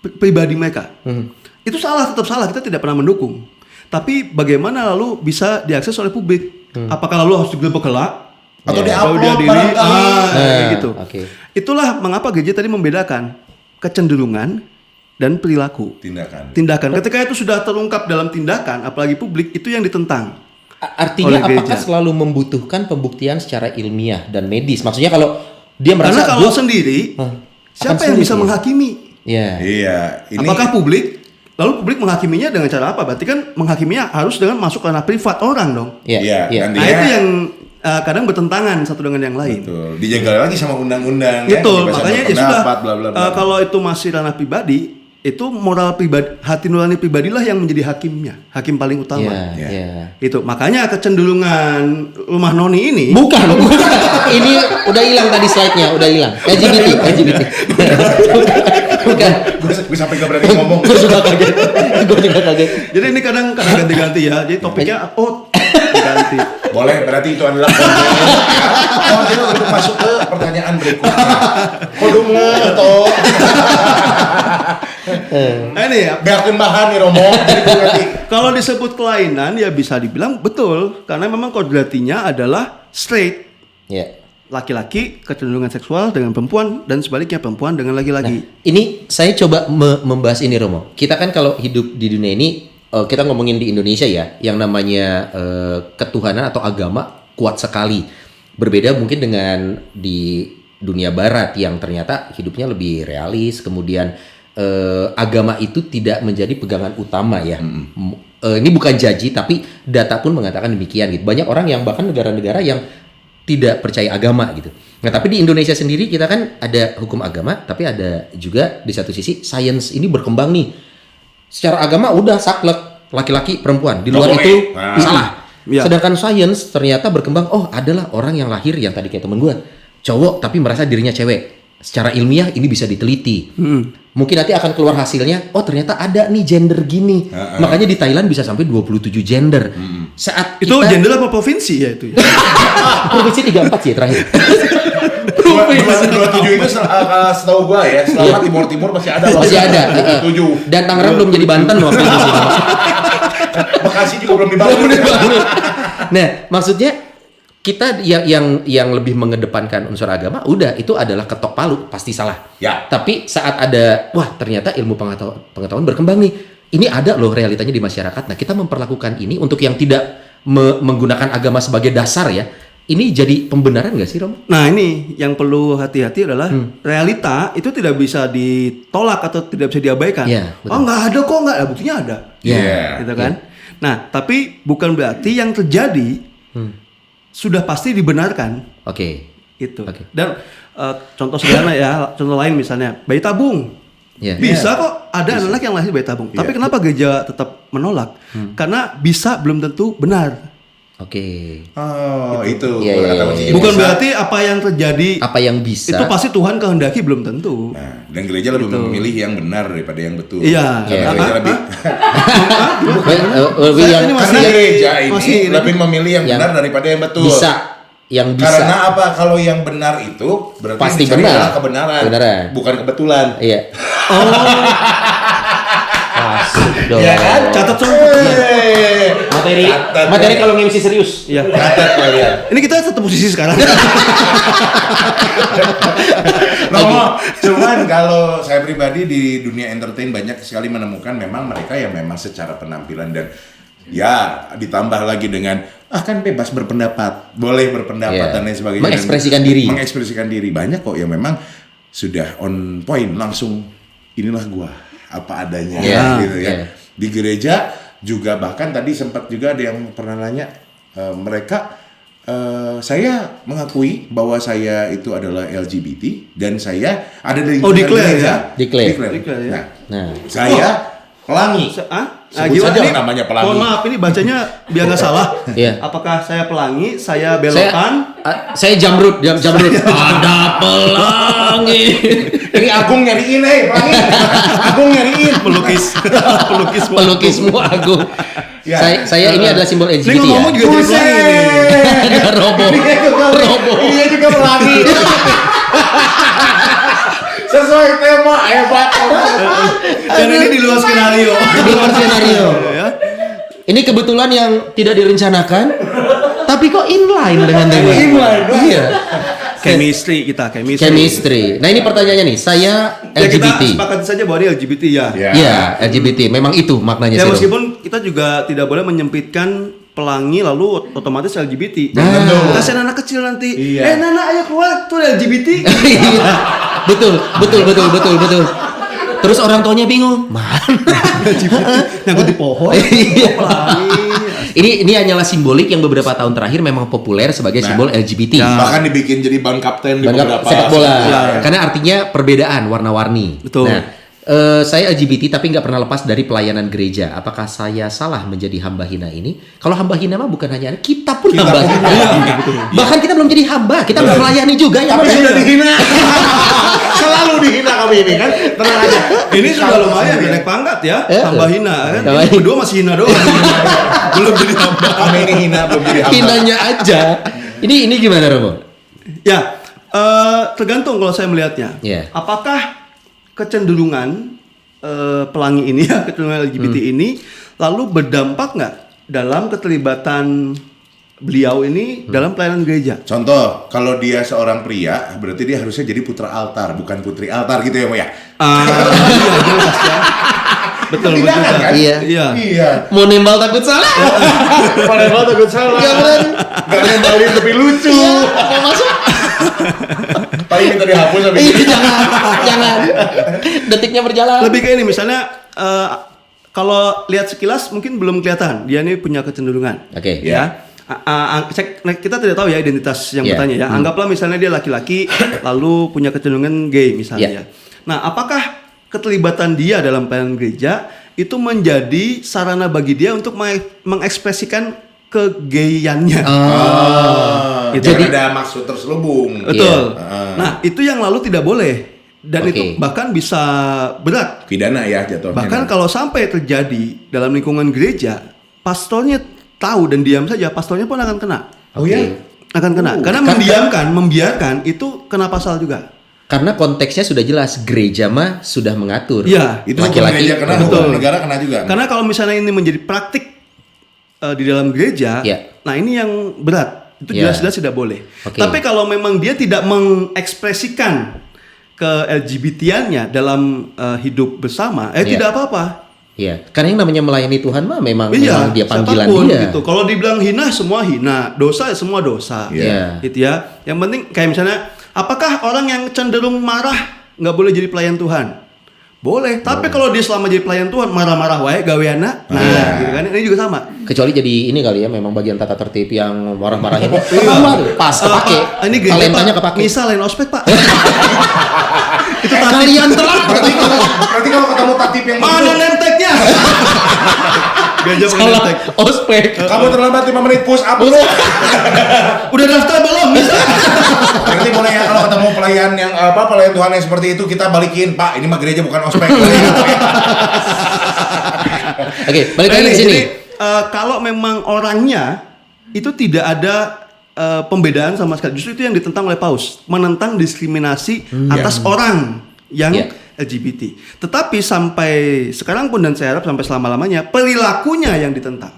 pribadi mereka. Itu salah, tetap salah. Kita tidak pernah mendukung. Tapi bagaimana lalu bisa diakses oleh publik? Apakah lalu harus digerebek kelak? Atau Ya. di-upload dia diri? barangkali. Kayak gitu. Oke. Itulah mengapa gereja tadi membedakan kecenderungan dan perilaku. Tindakan. Ketika itu sudah terungkap dalam tindakan, apalagi publik, itu yang ditentang. Artinya Oleh gereja. apakah selalu membutuhkan pembuktian secara ilmiah dan medis? Maksudnya kalau dia Karena merasa kalau gua- sendiri, siapa akan yang sulit bisa ya? menghakimi? Ya. Iya. Ini Apakah publik? Lalu publik menghakiminya dengan cara apa? Berarti kan menghakiminya harus dengan masuk ranah privat orang dong. Iya. Iya, Iya. dan Nah dia itu yang kadang bertentangan satu dengan yang lain. betul. Dijaga lagi sama undang-undang. Betul, Kebebasan makanya ya sudah. berpendapat, bla, bla, bla. Kalau itu masih ranah pribadi, itu moral pribadi, hati nurani pribadilah yang menjadi hakimnya, hakim paling utama. Iya. Ya. Iya. Itu makanya kecenderungan rumah noni ini. Bukan. Ini udah hilang tadi slide-nya, udah hilang. LGBT. Bukan. Gue sampai gak berani ngomong. Gue juga kaget. Jadi ini kadang ganti-ganti ya. Jadi topiknya Diganti. Boleh, berarti itu adalah kode untuk masuk ke pertanyaan berikutnya. Kode toh. Nah, ini ya. Biarkan bahan nih Romo. Kalau disebut kelainan ya bisa dibilang betul karena memang kodratnya adalah straight. Ya. Laki-laki kecenderungan seksual dengan perempuan dan sebaliknya perempuan dengan laki-laki. Ini saya coba membahas ini Romo. Kita kan kalau hidup di dunia ini kita ngomongin di Indonesia ya, yang namanya ketuhanan atau agama kuat sekali. Berbeda mungkin dengan di dunia barat yang ternyata hidupnya lebih realis, kemudian agama itu tidak menjadi pegangan utama ya. Ini bukan jaji tapi data pun mengatakan demikian gitu. Banyak orang yang bahkan negara-negara yang tidak percaya agama gitu. Nah, tapi di Indonesia sendiri kita kan ada hukum agama, tapi ada juga di satu sisi sains ini berkembang nih. Secara agama udah saklek laki-laki perempuan. Di luar itu salah. Ya. Sedangkan sains ternyata berkembang, oh adalah orang yang lahir yang tadi kayak temen gue, cowok tapi merasa dirinya cewek. Secara ilmiah ini bisa diteliti. Mungkin nanti akan keluar hasilnya, oh ternyata ada nih gender gini. Makanya di Thailand bisa sampai 27 gender. Saat Itu kita, gender apa provinsi ya itu? Ya? provinsi 34 sih terakhir. 27 itu setahu gua ya, selama Timur masih ada loh. Masih ada. 27. Dan Tangerang belum jadi Banten waktu itu sih. Bekasi juga belum dibangun. Nah, maksudnya kita yang lebih mengedepankan unsur agama, udah itu adalah ketok palu, pasti salah. Ya. Tapi saat ada, wah ternyata ilmu pengetahuan berkembang nih, ini ada loh realitanya di masyarakat. Nah kita memperlakukan ini untuk yang tidak menggunakan agama sebagai dasar ya. Ini jadi pembenaran nggak sih Rom? Nah ini yang perlu hati-hati adalah realita itu tidak bisa ditolak atau tidak bisa diabaikan. Ya, betul. Oh nggak ada kok nggak, buktinya ada. Iya. Gitu kan? Nah tapi bukan berarti yang terjadi sudah pasti dibenarkan. Oke. Itu. Oke. Dan contoh sederhana ya, contoh lain misalnya bayi tabung. Ya. Bisa kok ada anak yang lahir bayi tabung. Tapi kenapa gereja tetap menolak? Karena bisa belum tentu benar. Oke. Oh, itu. Iya, iya, kata iya. kuncinya Bukan bisa. berarti apa yang terjadi Apa yang bisa? itu pasti Tuhan kehendaki belum tentu. Nah, dan gereja lebih memilih yang benar daripada yang betul. Iya. Karena Iya. gereja lebih Saya ini masih- karena gereja ini masih ini. lebih memilih yang Yang benar daripada yang betul. bisa. Yang bisa. Karena apa? Kalau yang benar itu berarti Pasti yang dicari benar. adalah kebenaran, bukan kebetulan. Iya. Masuk dong. Iya kan? Catat dong. Materi kalau MC serius. Iya. Catat kalian. Ini kita satu posisi sekarang. Cuman kalau saya pribadi di dunia entertain banyak sekali menemukan memang mereka yang memang secara penampilan dan ya ditambah lagi dengan kan bebas berpendapat, boleh berpendapat Iya. dan lain sebagainya. Mengekspresikan Dan diri. Mengekspresikan diri. Banyak kok yang memang sudah on point langsung inilah gua apa adanya Iya, gitu ya. iya. Di gereja juga bahkan tadi sempat juga ada yang pernah nanya mereka saya mengakui bahwa saya itu adalah LGBT dan saya ada di Oh, lingkungan declare gereja. ya? Declare. ya? Nah, Nah, saya pelangi. Sebut saja ini, namanya pelangi. Mohon maaf ini bacanya biar nggak salah. Iya. Apakah saya pelangi, saya belokan? saya jamrut. Ada pelangi. Ini Agung nyariin, pelangi. Agung nyariin. Pelukismu Agung. Ya. Saya ini adalah simbol Ini LGBT ya. ngomong juga jadi pelangi nih. Ada Robo. Dia juga pelangi. Sesuai tema hebat. Dan ini di luar skenario. Di luar skenario. Ya. Ini kebetulan yang tidak direncanakan, tapi kok inline dengan tema. Iya. Chemistry. Nah ini pertanyaannya nih, saya Ya kita LGBT. sepakati saja bahwa ini LGBT ya. Iya, LGBT. Memang itu maknanya Ya sih. Rom. meskipun kita juga tidak boleh menyempitkan pelangi lalu otomatis LGBT. Nah. Kasihan anak kecil nanti. Iya. Nana ayo keluar tuh LGBT. Iya. Betul. Terus orang tuanya bingung. Mana? Nyangkut di pohon. Iya. Pelangi. Ini hanyalah simbolik yang beberapa tahun terakhir memang populer sebagai simbol LGBT. Bahkan dibikin jadi ban kapten di Ban beberapa sepak bola. sepak bola. Karena artinya perbedaan warna-warni. Betul. Nah, Saya LGBT tapi nggak pernah lepas dari pelayanan gereja. Apakah saya salah menjadi hamba hina ini? Kalau hamba hina mah bukan hanya kita pun hamba hina. Bahkan kita belum jadi hamba, kita belum melayani juga ya. Tapi sudah dihina. Selalu dihina kami ini kan. Tenang aja. Ini sudah lumayan naik pangkat ya, hamba hina kan. Hamba Ini berdua masih hina doang. Belum jadi hamba. Kami ini hina belum jadi hamba. Hinanya aja. Ini gimana Romo? Ya, tergantung kalau saya melihatnya. Iya. Apakah kecenderungan pelangi ini ya, kecenderungan LGBT ini lalu berdampak nggak dalam keterlibatan beliau ini dalam pelayanan gereja? Contoh, kalau dia seorang pria, berarti dia harusnya jadi putra altar, bukan putri altar gitu ya, Mo ya? Iya, jelas ya. Betul. Kan? Iya. Iya. Mau nembal takut salah. Padahal takut salah. Iya benar. Gak nembalin tapi lucu. Mau masuk? Paling minta dihapus tapi. Jangan. Detiknya berjalan. Lebih kayak ini misalnya kalau lihat sekilas mungkin belum kelihatan dia ini punya kecenderungan. Oke. Ya. Kita tidak tahu ya identitas yang Iya. bertanya ya. Anggaplah misalnya dia laki-laki lalu punya kecenderungan gay misalnya ya. Nah, apakah keterlibatan dia dalam pelayanan gereja itu menjadi sarana bagi dia untuk mengekspresikan kegayannya? Jadi ada maksud terselubung. Betul. Iya. Nah, itu yang lalu tidak boleh dan Oke. itu bahkan bisa berat. Pidana ya jatuhnya. Bahkan kalau sampai terjadi dalam lingkungan gereja, pastornya tahu dan diam saja, pastornya pun akan kena. Oh ya? Akan kena. Karena membiarkan itu kena pasal juga. Karena konteksnya sudah jelas, gereja mah sudah mengatur. Iya. Itu hukum Laki-laki gereja kena, betul. hukum negara kena juga. Karena kalau misalnya ini menjadi praktik di dalam gereja, Iya. nah ini yang berat. Itu Iya. jelas-jelas tidak boleh. Oke. Tapi kalau memang dia tidak mengekspresikan ke LGBT-annya dalam hidup bersama, Iya. tidak apa-apa. Iya, karena yang namanya melayani Tuhan mah memang dia panggilan siapapun dia. gitu. Kalau dibilang hina, semua hina. Dosa, semua dosa. Iya. Gitu ya. Yang penting kayak misalnya, apakah orang yang cenderung marah nggak boleh jadi pelayan Tuhan? Boleh. Tapi kalau dia selama jadi pelayan Tuhan marah-marah wae gaweana, gitu kan. Ini juga sama. Kecuali jadi ini kali ya, memang bagian tata tertib yang marah-marahin. Pas kepake. Ini gereja Talentanya Pak. kepake. Misal lain ospek Pak. Itu kalian telat. Berarti kalau ketemu tatip yang Mana nenteknya? Gereja pakai Salah nentek. ospek. kamu terlambat 5 menit push up. Udah daftar belum? Nanti boleh ya kalau ketemu pelayan yang pelayan Tuhan yang seperti itu kita balikin, Pak. Ini mah gereja bukan ospek. Oke, balik lagi Nah, ke sini. jadi, kalau memang orangnya itu tidak ada pembedaan sama sekali, justru itu yang ditentang oleh Paus, menentang diskriminasi atas orang yang Ya. LGBT. Tetapi sampai sekarang pun dan saya harap sampai selama-lamanya perilakunya yang ditentang,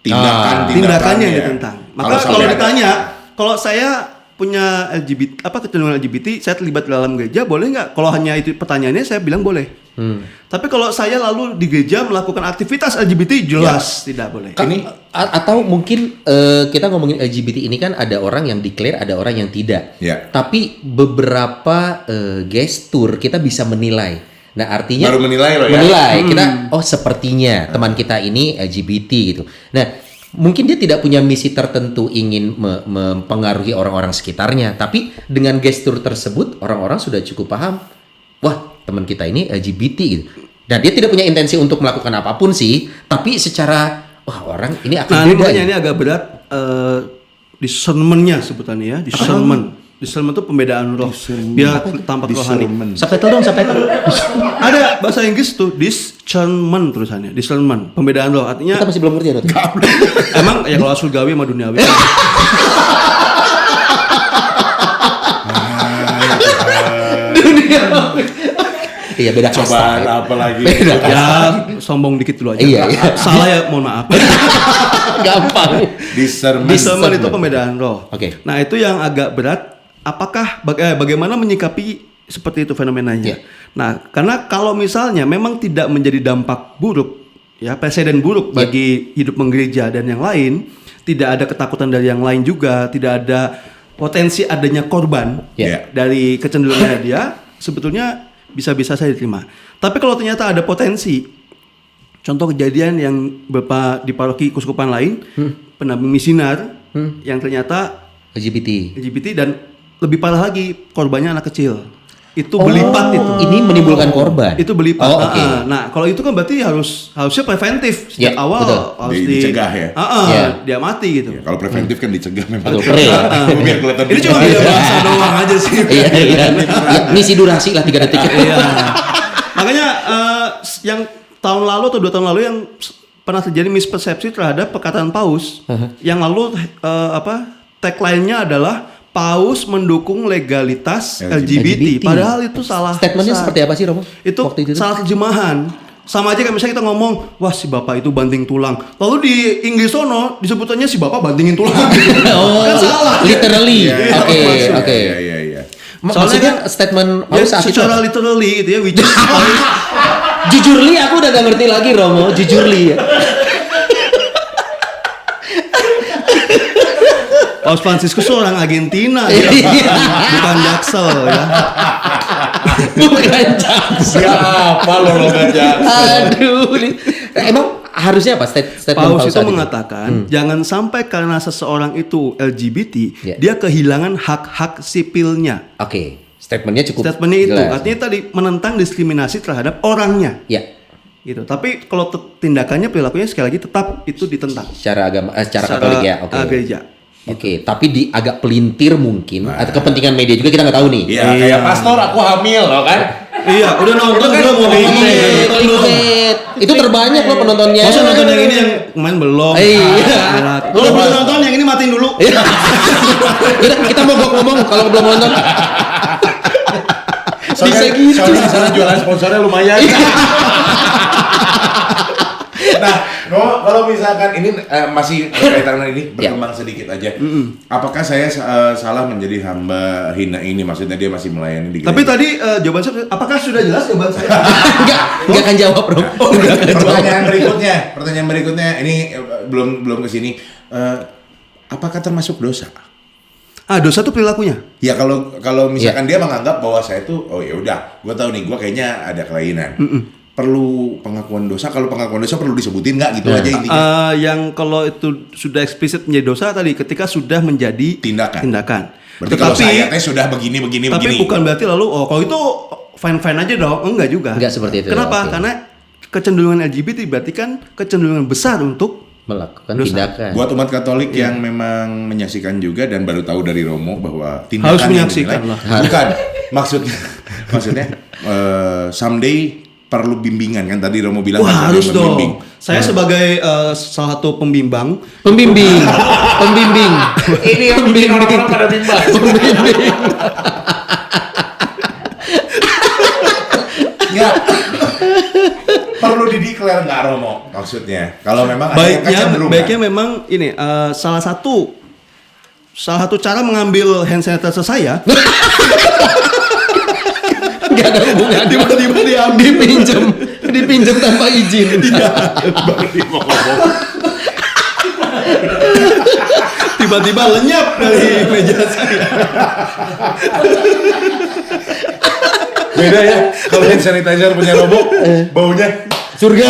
tindakannya yang ditentang. Maka kalau sampai ada- ditanya, kalau saya punya LGBT, kecenderungan LGBT, saya terlibat dalam gereja, boleh nggak? Kalau hanya itu pertanyaannya, saya bilang boleh. Tapi kalau saya lalu di gereja melakukan aktivitas LGBT, jelas tidak boleh. Atau mungkin kita ngomongin LGBT ini kan ada orang yang declare, ada orang yang tidak. Ya. Tapi beberapa gestur kita bisa menilai. Nah artinya Baru menilai loh ya. Menilai kita, oh sepertinya teman kita ini LGBT gitu. Nah mungkin dia tidak punya misi tertentu ingin mempengaruhi orang-orang sekitarnya, tapi dengan gestur tersebut orang-orang sudah cukup paham. Wah teman kita ini LGBT gitu. Dan dia tidak punya intensi untuk melakukan apapun sih, tapi secara wah orang ini akan Nah, beda. makanya ini agak berat discernment-nya sebutannya ya, discernment. Discernment itu pembedaan roh. Biar tampak rohani. Subtitle dong, subtitle. Ada bahasa Inggris tuh discernment tulisannya, discernment, pembedaan roh. Artinya Kita masih belum ngerti ya, Dot? emang ya kalau surgawi sama duniawi. Iya beda kasta. Cobaan ya. apa lagi? Beda Ya, kasta. sombong dikit dulu aja. Iya, iya. Salah ya, mohon maaf. Gampang. Discernment. Discernment itu pembedaan roh. Oke. Nah, itu yang agak berat. Apakah bagaimana menyikapi seperti itu fenomenanya? Iya. Nah, karena kalau misalnya memang tidak menjadi dampak buruk, ya presiden buruk bagi hidup menggereja dan yang lain, tidak ada ketakutan dari yang lain juga, tidak ada potensi adanya korban Iya. dari kecenderungannya dia, sebetulnya bisa-bisa saya diterima. Tapi kalau ternyata ada potensi, contoh kejadian yang di paroki keuskupan lain, pendamping misinar yang ternyata LGBT. LGBT dan lebih parah lagi korbannya anak kecil. itu berlipat itu. Ini menimbulkan korban. Itu berlipat. Oh, oke. Nah, kalau itu kan berarti harusnya preventif sejak Ya, awal betul. harus Dicegah ya? Ya. Dia mati gitu. Ya, kalau preventif kan dicegah memang. Betul, pre. Biar kelihatan Ini cuma beda bahasa doang aja sih. Iya, iya. Ya, misi durasi lah 3 detik. Iya. Makanya yang tahun lalu atau 2 tahun lalu yang pernah terjadi mispersepsi terhadap perkataan Paus. Yang lalu tagline-nya adalah Paus mendukung legalitas LGBT. Padahal itu salah. Statementnya seperti apa sih, Romo? Itu Waktu itu? salah terjemahan. Sama aja kayak misalnya kita ngomong, wah si bapak itu banting tulang. Lalu di Inggris sono disebutannya si bapak bantingin tulang. Oh, Kan salah. literally. Iya, Oke, maksudnya. oke. Iya. Maksudnya statement Paus saat itu secara apa? literally gitu ya, which is Paus. Jujur li aku udah gak ngerti lagi, Romo. Jujur li. Paus Franciscus orang Argentina ya. Bukan Jaksel ya. Bukan Jaksel. Siapa lo nggak Aduh. Emang harusnya apa statement Paus itu saat mengatakan jangan sampai karena seseorang itu LGBT Ya. dia kehilangan hak-hak sipilnya. Oke, statementnya cukup Statementnya itu jelas. artinya tadi menentang diskriminasi terhadap orangnya. Ya, Gitu. Tapi kalau tindakannya perilakunya sekali lagi tetap itu ditentang. secara agama, secara Katolik ya. Oke. Gereja. Oke, tapi di agak pelintir mungkin atau kepentingan media juga kita nggak tahu nih. Iya, kayak pastor aku hamil loh kan. Iya, udah nonton kan belum Clickbait. Itu terbanyak loh penontonnya. Masa nonton yang ini yang kemarin belum? Iya. Kalau belum nonton yang ini matiin dulu. kita mau ngomong kalau belum nonton. Bisa gitu. Soalnya di sana jualan sponsornya lumayan. Nah, kalau misalkan ini masih berkaitan dengan ini berkembang sedikit aja. Apakah saya salah menjadi hamba hina ini? Maksudnya dia masih melayani di gereja. Tapi tadi jawaban saya, apakah sudah jelas jawaban saya? Enggak akan jawab, Bro. Pertanyaan berikutnya ini belum ke sini. Apakah termasuk dosa? Dosa itu perilakunya. Ya kalau misalkan dia menganggap bahwa saya tuh oh ya udah, gue tahu nih, gue kayaknya ada kelainan. Perlu pengakuan dosa. Kalau pengakuan dosa perlu disebutin nggak gitu aja intinya. Yang kalau itu sudah eksplisit menjadi dosa tadi ketika sudah menjadi tindakan. Berarti kalau saya teh sudah begini. Tapi bukan berarti lalu kalau itu fine aja dong. Enggak juga. Enggak seperti itu. Kenapa? Oke. Karena kecenderungan LGBT berarti kan kecenderungan besar untuk Melakukan dosa. tindakan. Buat umat Katolik yang memang menyaksikan juga dan baru tahu dari Romo bahwa tindakan Harus yang menyaksikan dinilai- lah. Bukan, maksudnya someday perlu bimbingan kan tadi Romo bilang Wah, ada harus yang membimbing. dong. Saya sebagai salah satu pembimbing. Pembimbing. Ini yang bikin orang-orang pada bimbang. Ya, perlu dideklar nggak Romo maksudnya? Kalau memang ada yang kecenderungan. Baiknya memang ini salah satu cara mengambil hand sanitizer saya Gak ada hubungan. tiba-tiba diambil. Dipinjam tanpa izin. Tiba-tiba lenyap dari meja saya. Beda ya, kalau hand sanitizer punya Romo, baunya Surga.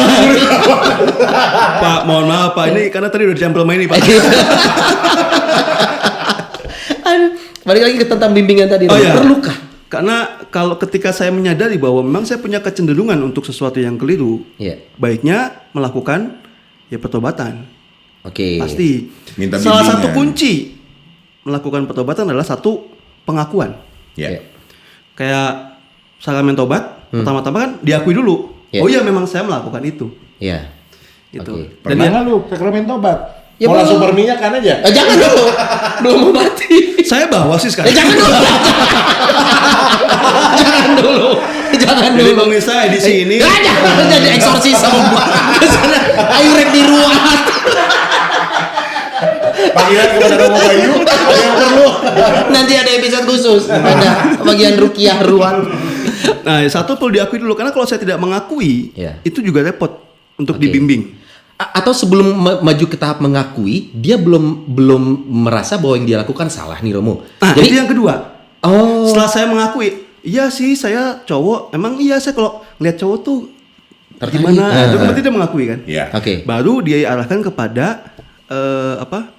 Pak, mohon maaf Pak, ini karena tadi udah dicampur sama ini Pak. Aduh, balik lagi ke tentang bimbingan tadi. Oh, iya. Perlukah? Karena kalau ketika saya menyadari bahwa memang saya punya kecenderungan untuk sesuatu yang keliru, Iya. baiknya melakukan ya pertobatan. Oke. Pasti. Minta Salah bimbingan. satu kunci melakukan pertobatan adalah satu pengakuan. ya. Kayak sakramen tobat, pertama-tama kan diakui dulu. Iya. Oh iya memang saya melakukan itu. Iya. Gitu. Oke. Dan Pernah nggak lu sakramen tobat? Ya, Mau belum. langsung berminyak kan aja? Jangan dulu. Belum mau mati. saya bawa sih sekarang. Jangan dulu. Jangan Jadi dulu. pemirsa di sini. Jangan jadi eksorsis sama gua. Kesana. Ayo rek diruat. Panggilan kepada Romo Bayu, ada yang perlu. Nanti ada episode khusus. Ada bagian rukiah ruan. Nah, satu perlu diakui dulu karena kalau saya tidak mengakui, Iya. itu juga repot untuk Oke. dibimbing. Atau sebelum maju ke tahap mengakui, dia belum merasa bahwa yang dia lakukan salah nih, Romo. Nah, Jadi itu yang kedua. oh, Setelah saya mengakui, iya sih saya cowok, emang iya saya kalau ngeliat cowok tuh tertarik. gimana? Itu kan berarti dia mengakui kan? Ya. Oke. Baru dia arahkan kepada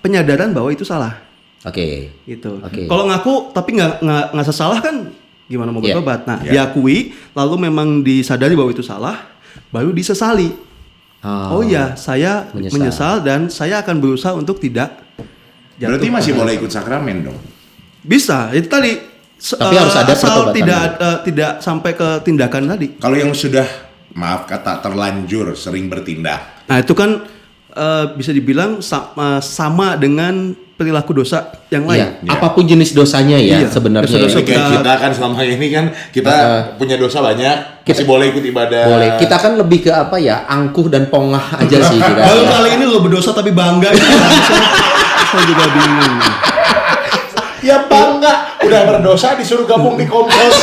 penyadaran bahwa itu salah. Oke. Gitu. Oke. Kalau ngaku tapi nggak sesalah kan gimana mau Iya. bertobat. Nah, diakui, lalu memang disadari bahwa itu salah, baru disesali. Oh ya, saya menyesal dan saya akan berusaha untuk tidak jatuh. Berarti masih boleh ikut sakramen dong. Bisa, itu tadi. Tapi harus ada asal pertobatan. tidak sampai ke tindakan tadi. Kalau yang sudah maaf kata terlanjur sering bertindak. Nah, itu kan bisa dibilang sama dengan perilaku dosa yang lain. Iya, apapun jenis dosanya ya Iya. sebenarnya. Dosa-dosa Jadi kayak kita kan selama ini kan kita punya dosa banyak, masih boleh ikut ibadah. Boleh. Kita kan lebih ke apa ya? Angkuh dan pongah aja sih kita. Baru kali ini lo berdosa tapi bangga. Saya juga bingung. Ya bangga, udah berdosa disuruh gabung di kompos.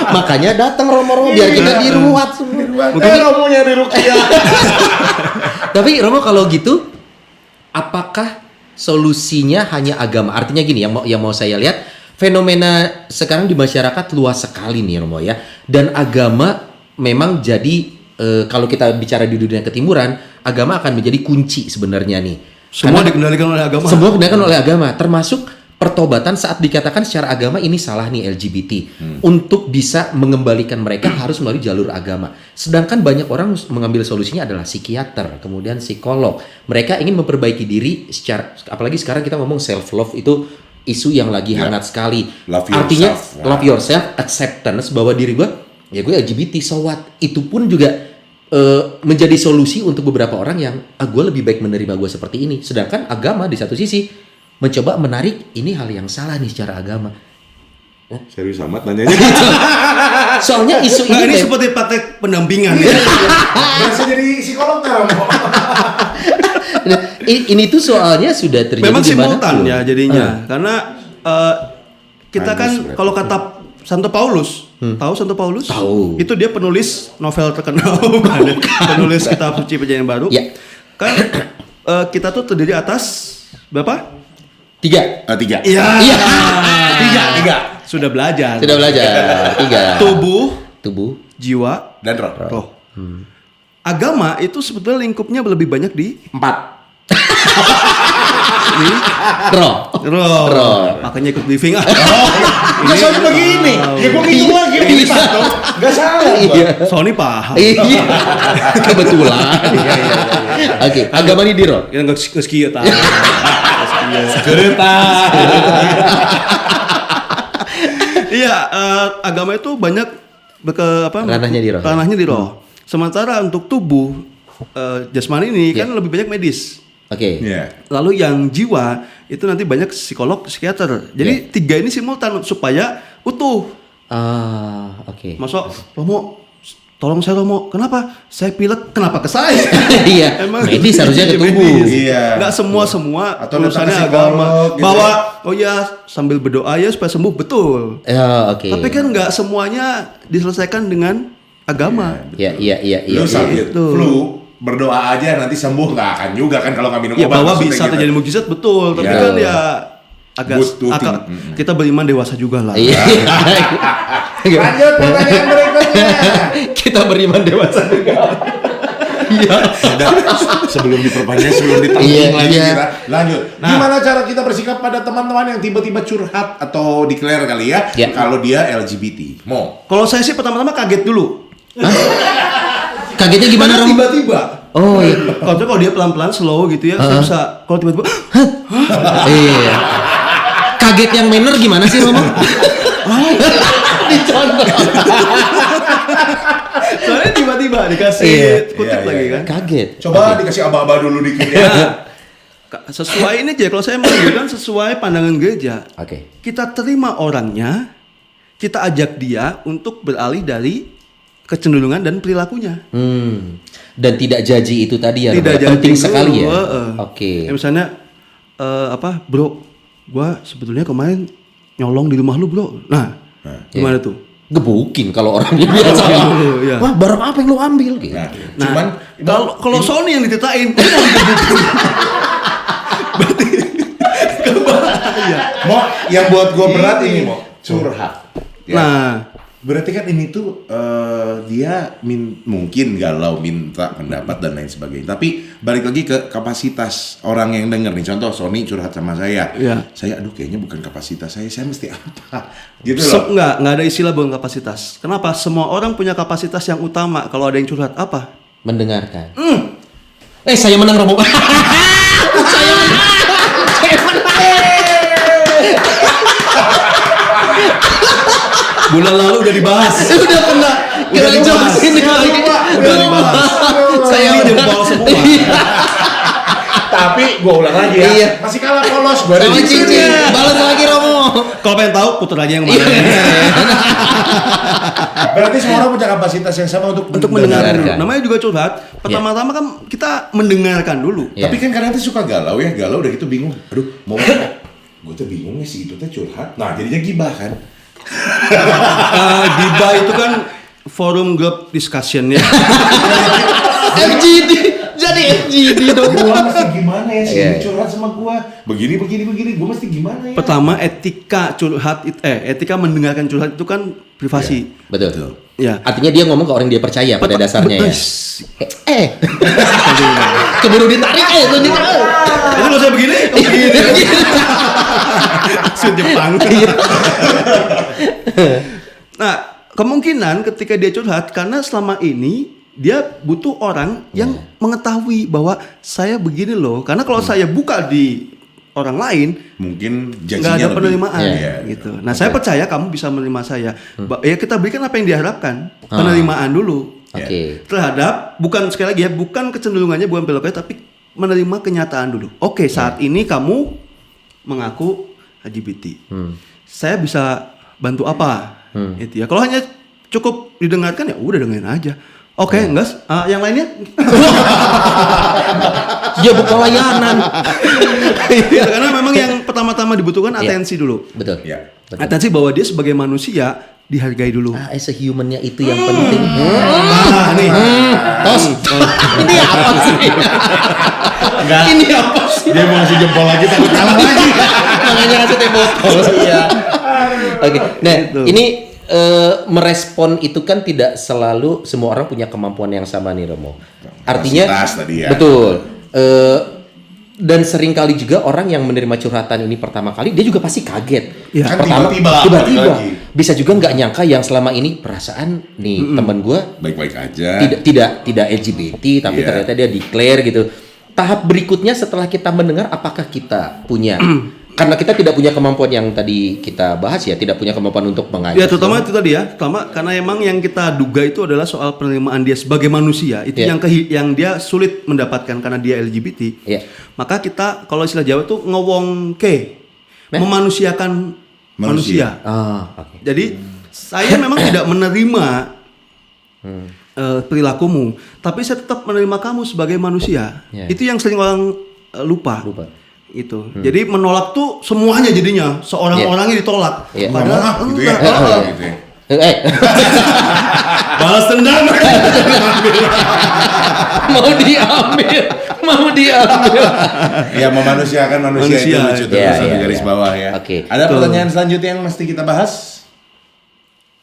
Makanya datang Romo biar kita diruat semua. Romonya di Rukiah. Tapi Romo kalau gitu, apakah solusinya hanya agama? Artinya gini, yang mau saya lihat, fenomena sekarang di masyarakat luas sekali nih Romo ya. Dan agama memang jadi kalau kita bicara di dunia ketimuran, agama akan menjadi kunci sebenarnya nih. Semua dikendalikan oleh agama. Semua dikendalikan oleh agama, termasuk pertobatan saat dikatakan secara agama ini salah nih LGBT. Untuk bisa mengembalikan mereka harus melalui jalur agama. Sedangkan banyak orang mengambil solusinya adalah psikiater, kemudian psikolog. Mereka ingin memperbaiki diri secara, apalagi sekarang kita ngomong self love itu isu yang lagi hangat sekali. Love Artinya yourself. love yourself, acceptance bahwa diri gue LGBT, so what? Itu pun juga menjadi solusi untuk beberapa orang yang gue lebih baik menerima gue seperti ini. Sedangkan agama di satu sisi mencoba menarik ini hal yang salah nih secara agama. Serius amat nanyanya. Nah, Soalnya isu ini ini seperti praktek pendampingan. Bisa jadi psikolog kan? ini tuh soalnya sudah terjadi Memang simultan dimanapun. ya jadinya. Karena kita kan Manis, kalau kata Santo Paulus, tahu Santo Paulus? Tahu. Itu dia penulis novel terkenal, bukan ya? Penulis kitab suci Perjanjian Baru. Ya. Kan kita tuh terdiri atas berapa? 3. Tiga. Iya. Iya. Tiga. Sudah belajar. Sudah belajar. 3. Tubuh, jiwa, Dan roh. roh. Agama itu sebetulnya lingkupnya lebih banyak di 4. Roh. roh. Makanya ikut briefing ah. Nggak soalnya begini. Ya gue ngitung lagi. Iya. Nggak salah. Iya. Sony paham. Iya. Kebetulan. Oke, agama ini di roh. Kita nggak sekian tahu. Iya, agama itu banyak Ranahnya di roh. Ranahnya di roh. Sementara untuk tubuh jasmani ini kan lebih banyak medis. Oke. Iya. Lalu yang jiwa itu nanti banyak psikolog, psikiater. Jadi tiga ini simultan supaya utuh. Oke. Masuk Romo, tolong saya Romo. Kenapa? Saya pilek. Kenapa ke saya? Iya. Medis harusnya ke tubuh. Medis. Iya. Nggak semua Atau datang urusannya ke agama. psikolog, gitu. Bahwa oh ya sambil berdoa ya supaya sembuh betul. Oke. Tapi kan nggak semuanya diselesaikan dengan agama. Iya. Lu sakit Itu. flu, berdoa aja nanti sembuh nggak akan juga kan kalau nggak minum Ya obat. bahwa maksudnya bisa gitu. terjadi mukjizat betul, tapi Ya. kan ya agak Good to kita beriman dewasa juga lah. Iya. Lanjut pertanyaan berikutnya. Kita beriman dewasa juga. Iya. Udah, sebelum diperpanjang, sebelum ditanggung Iya, lagi iya. kita lanjut. Gimana cara kita bersikap pada teman-teman yang tiba-tiba curhat atau declare kali ya, Iya. kalau dia LGBT? Mau? Kalau saya sih pertama-tama kaget dulu. Kagetnya gimana, Karena Rom? tiba-tiba. Oh iya. Kalau dia pelan-pelan slow gitu ya, saya bisa. Kalau tiba-tiba, Iya. Kaget yang manner gimana sih, Romo? Dicontoh. soalnya tiba-tiba dikasih Iya. kutip Iya, lagi iya. kan. Kaget. Coba dikasih aba-aba dulu dikit ya. Sesuai ini aja. Kalau saya menunjukkan sesuai pandangan gereja. Oke. Kita terima orangnya, kita ajak dia untuk beralih dari kecenderungan dan perilakunya. Dan tidak jaji itu tadi ya, Tidak Romo? jadi Penting sekali ya. Oke. Misalnya bro, gua sebetulnya kemarin nyolong di rumah lu, bro. Nah, gimana tuh? Gebukin kalau orangnya biasa. Iya. Wah, barang apa yang lu ambil gitu. Cuman Kalau Sony yang dititain, mau yang buat gue berat ini mau curhat. Ya. nah Berarti kan ini tuh dia mungkin galau minta pendapat dan lain sebagainya. Tapi balik lagi ke kapasitas orang yang denger nih. Contoh Sony curhat sama saya. Iya. Saya kayaknya bukan kapasitas saya mesti apa? Gitu loh. Nggak ada istilah bukan kapasitas. Kenapa? Semua orang punya kapasitas yang utama. Kalau ada yang curhat apa? Mendengarkan. Saya menang Romo. Saya menang. Bulan lalu udah dibahas. Udah kena dibahas. ini lagi. Udah dibahas. Saya udah bawa semua. Tapi gue ulang lagi ya. Iya. Masih kalah polos. Gue ada Sama di sini. cincin. Balas lagi Romo. Kalau pengen tahu putar aja yang mana. Berarti semua orang punya kapasitas yang sama untuk Mendengarkan. Mendengarkan. Namanya juga curhat. Pertama-tama kan kita mendengarkan dulu. Iya. Tapi kan kadang tuh suka galau udah gitu bingung. Aduh, mau apa? Gue tuh bingung nih si itu tuh curhat. Nah, jadinya gibah kan. Gibah itu kan forum group discussion ya. FGD. Jadi FGD dong. Gua mesti gimana ya sih Iya. curhat sama gua? Begini. Gua mesti gimana ya? Pertama etika curhat etika mendengarkan curhat itu kan privasi. Betul. Ya. Artinya dia ngomong ke orang dia percaya pada dasarnya ya. Betul. Keburu ditarik tuh dia. Itu kalau saya begini, Sun Jepang. Nah, kemungkinan ketika dia curhat karena selama ini dia butuh orang yang mengetahui bahwa saya begini loh. Karena kalau saya buka di orang lain, Mungkin nggak judging-nya ada lebih- penerimaan Iya. gitu. Nah, saya percaya kamu bisa menerima saya. Ya kita berikan apa yang diharapkan, penerimaan dulu. Oke. Terhadap bukan sekali lagi ya, bukan kecenderungannya bukan beloknya, tapi menerima kenyataan dulu. Oke, saat ini kamu mengaku LGBT. Saya bisa bantu apa? Itu ya. Kalau hanya cukup didengarkan ya udah dengerin aja. Oke, enggak. Yang lainnya? Dia buka layanan. Gitu, karena memang yang pertama-tama dibutuhkan atensi dulu. Betul. Iya. Betul. Atensi bahwa dia sebagai manusia dihargai dulu. As a human-nya itu yang penting. Nih. Tos. Ini apa sih? Ini apa sih? Dia mau ngasih jempol lagi takut kalah lagi. Makanya ngasih teh botol. Iya. Oke. Nah, ini merespon itu kan tidak selalu semua orang punya kemampuan yang sama nih Romo. Artinya Kapasitas tadi ya. betul. Dan seringkali juga orang yang menerima curhatan ini pertama kali dia juga pasti kaget. Iya. Kan Pertama, tiba-tiba balik lagi. bisa juga nggak nyangka yang selama ini perasaan nih teman gue Baik-baik aja. tidak LGBT tapi Iya. ternyata dia declare gitu. Tahap berikutnya setelah kita mendengar apakah kita punya karena kita tidak punya kemampuan yang tadi kita bahas ya, tidak punya kemampuan untuk mengajak. Ya terutama itu tadi ya, terutama karena emang yang kita duga itu adalah soal penerimaan dia sebagai manusia itu Iya. yang dia sulit mendapatkan karena dia LGBT. Iya. Maka kita kalau istilah Jawa tuh ngewongke, memanusiakan manusia. Oke. Jadi saya memang tidak menerima perilakumu, tapi saya tetap menerima kamu sebagai manusia. Iya. Itu yang sering orang lupa. Lupa. Itu. Jadi menolak tuh semuanya jadinya, seorang-orangnya ditolak. Iya. Padahal Gitu ya. enggak. Gitu ya. Balas dendam. mau diambil. Ya memanusiakan manusia itu Manusia. lucu tuh Iya, di iya, garis iya. bawah ya. Oke. Ada pertanyaan selanjutnya yang mesti kita bahas?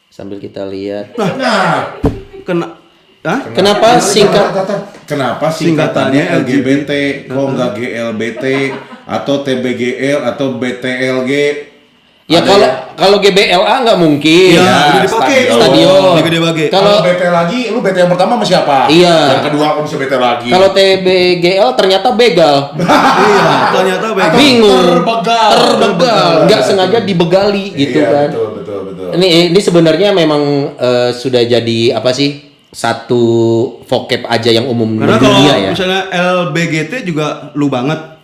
Sambil kita lihat. Nah, Kenapa Kenapa singkatannya LGBT kok nggak GLBT atau TBGL atau BTLG? Ya kalau GBLA nggak mungkin. Iya, Ya, udah dipakai. stadion. Gede bagi. Kalau BT lagi, lu BT yang pertama sama siapa? Iya. Yang kedua kamu bisa BT lagi. kalau TBGL ternyata begal. Iya, ternyata baik. Atau Bingung. terbegal. Nggak sengaja dibegali gitu Iya, kan. Betul. Ini sebenarnya memang sudah jadi apa sih? Satu vocab aja yang umum Karena kalau dunia ya. misalnya LBGT juga lu banget.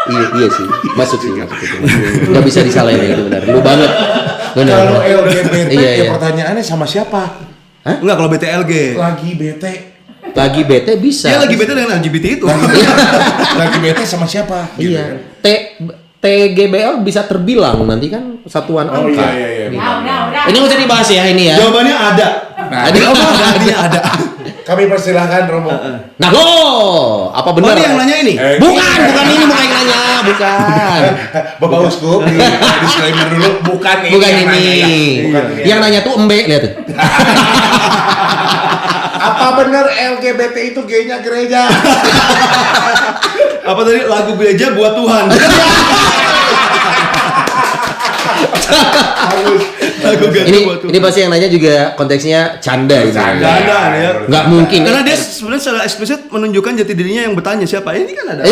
Iya sih, masuk itu. Nggak bisa disalahin itu benar. Lu banget. Benar. Kalau LGBT Iya, ya iya. pertanyaannya sama siapa? Enggak kalau BTLG. Lagi BT. Lagi bete bisa. Dia lagi bete dengan LGBT itu. Lagi BT sama siapa? Gitu Iya. kan. TGBL bisa terbilang nanti kan satuan angka. Iya. Udah. Ini nggak usah dibahas ya ini ya. Jawabannya ada. Nah, ada. kami persilahkan Romo. Nah lo, apa benar? Oh, ini yang nanya ini? Bukan ini, bukan yang nanya, bukan. Bapak Uskup, disclaimer dulu, bukan ini. Bukan yang ini. nanya, ya. Bukan ini. Yang nanya tuh Embe, lihat tuh. Apa benar LGBT itu gaynya gereja? Apa tadi lagu gereja buat Tuhan? Lagu gereja buat Tuhan. Ini pasti yang nanya juga konteksnya canda ini. Canda. Ya. Nggak mungkin. Karena dia sebenarnya secara eksplisit menunjukkan jati dirinya yang bertanya siapa. Ini kan ada.